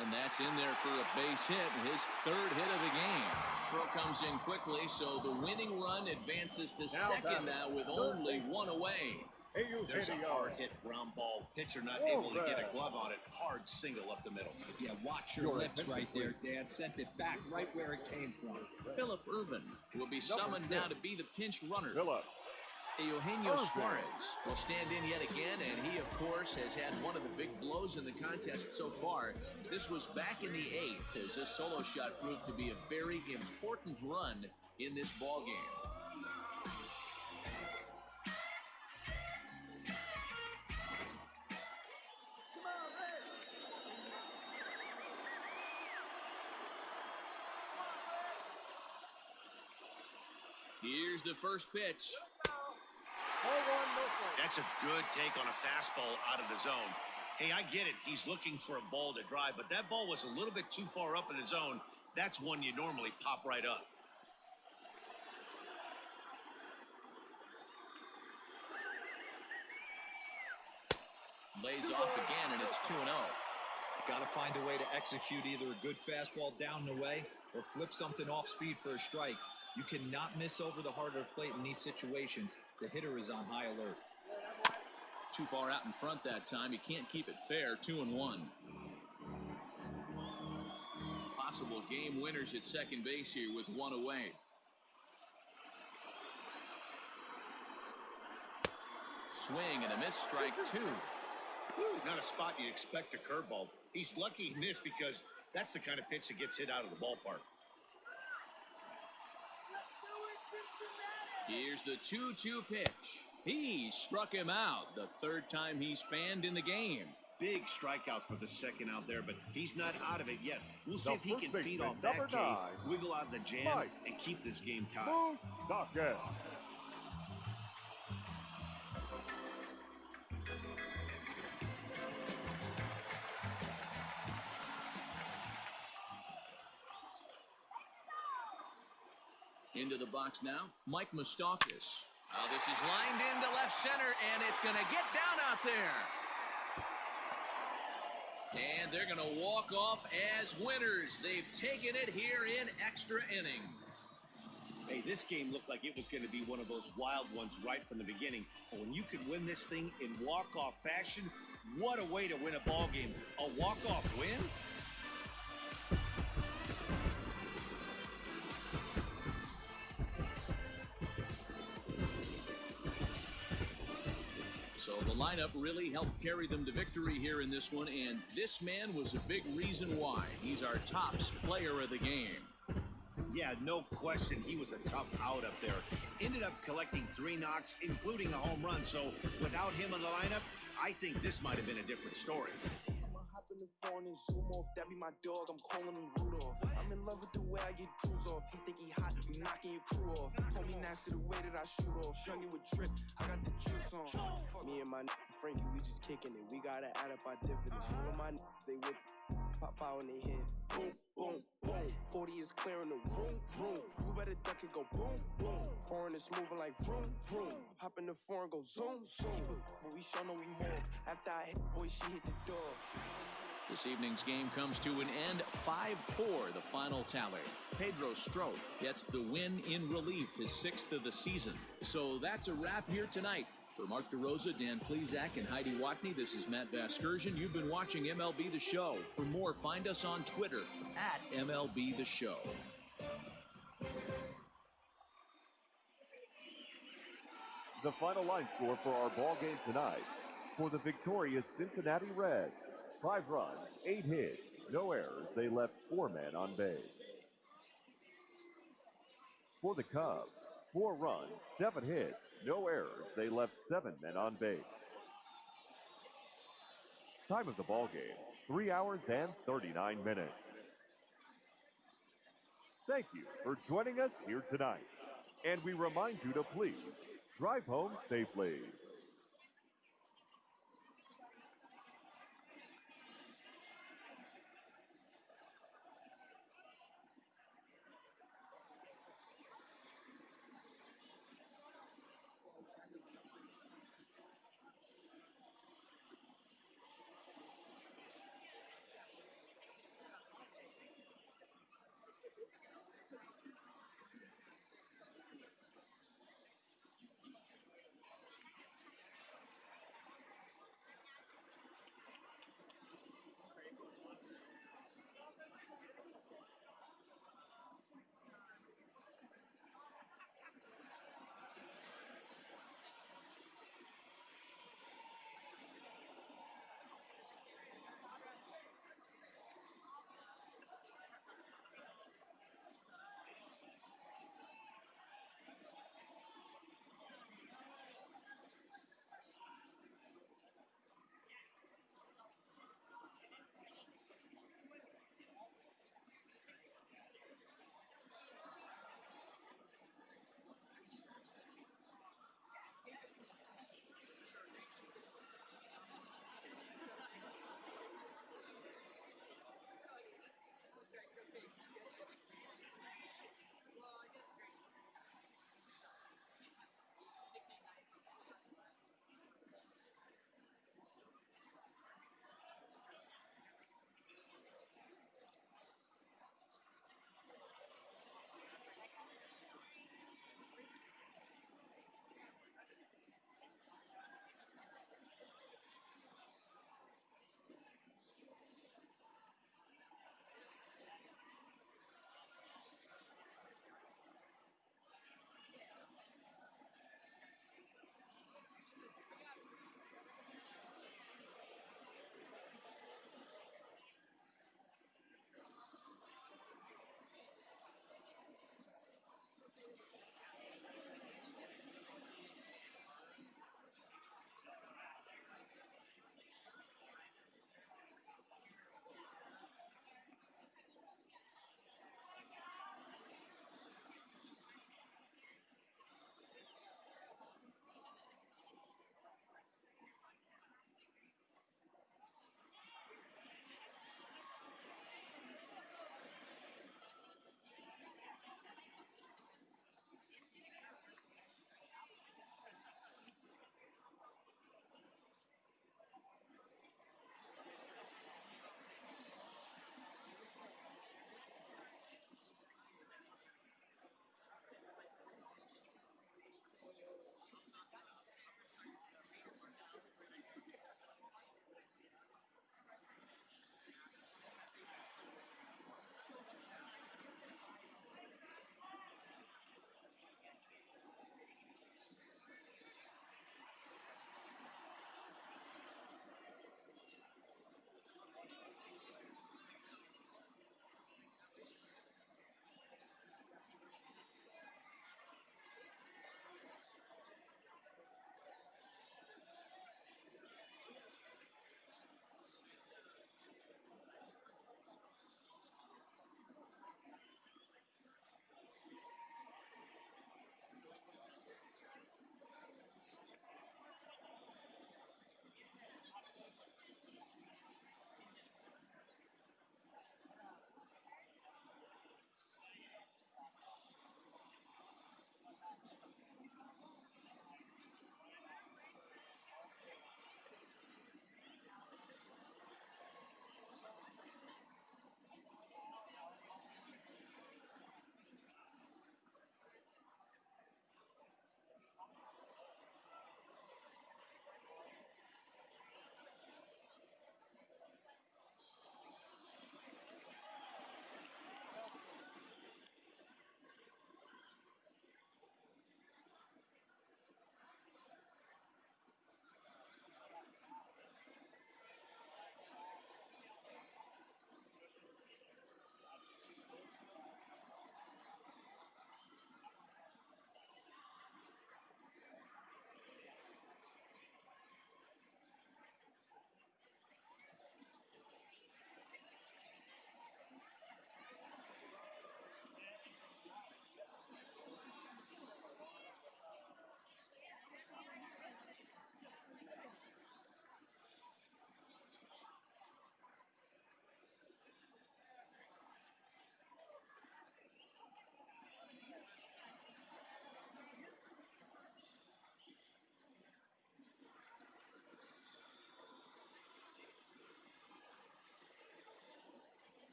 And that's in there for a base hit, his 3rd hit of the game. Throw comes in quickly, so the winning run advances to second now with only 1 away. There's a hard hit ground ball. Pitcher not able to get a glove on it. Hard single up the middle. Yeah, watch your lips right there, Dan. Sent it back right where it came from. Philip Irvin will be summoned now to be the pinch runner. Eugenio Suarez will stand in yet again, and he, of course, has had one of the big blows in the contest so far. This was back in the 8th as this solo shot proved to be a very important run in this ball game. Here's the first pitch. That's a good take on a fastball out of the zone. Hey, I get it. He's looking for a ball to drive, but that ball was a little bit too far up in the zone. That's one you normally pop right up. Lays off again, and it's 2-0. Got to find a way to execute either a good fastball down the way or flip something off speed for a strike. You cannot miss over the harder plate in these situations. The hitter is on high alert. Too far out in front that time. He can't keep it fair. 2-1. Possible game winners at second base here with 1 away. Swing and a miss, strike 2. Not a spot you expect a curveball. He's lucky he missed because that's the kind of pitch that gets hit out of the ballpark. Here's the 2-2 pitch. He struck him out, the 3rd time he's fanned in the game. Big strikeout for the second out there, but he's not out of it yet. We'll see if he can feed off that K, wiggle out the jam, and keep this game tied. Into the box now, Mike Moustakas. Oh, this is lined into left center, and it's going to get down out there. And they're going to walk off as winners. They've taken it here in extra innings. Hey, this game looked like it was going to be one of those wild ones right from the beginning. But when you could win this thing in walk-off fashion, what a way to win a ball game. A walk-off win? So the lineup really helped carry them to victory here in this one, and this man was a big reason why. He's our top player of the game. Yeah, no question. He was a tough out up there. Ended up collecting 3 knocks, including a home run. So without him in the lineup, I think this might have been a different story. I'ma hop in the phone and zoom off. That be my dog. I'm calling him Rudolph. I'm in love with the way I get crews off. He think he hot. We knocking your crew off. Call me nasty the way that I shoot off. Shuggy with drip. I got the juice on. Me and my Frankie, we just kicking it. We gotta add up our dividends. All of my they with pop out in their head. Boom, boom, boom. 40 is clearing the room, room. You better duck it, go boom, boom. Foreign is moving like vroom, vroom. Hop in the foreign, go zoom, zoom. But we show no remorse. After I hit, boy, she hit the door. This evening's game comes to an end, 5-4, the final tally. Pedro Strop gets the win in relief, his 6th of the season. So that's a wrap here tonight. For Mark DeRosa, Dan Plezak, and Heidi Watney, this is Matt Vasgersian. You've been watching MLB The Show. For more, find us on Twitter at MLB The Show. The final line score for our ball game tonight. For the victorious Cincinnati Reds, 5 runs, 8 hits, no errors. They left 4 men on base. For the Cubs, 4 runs, 7 hits, no errors. They left 7 men on base. Time of the ball game, 3 hours and 39 minutes. Thank you for joining us here tonight. And we remind you to please drive home safely.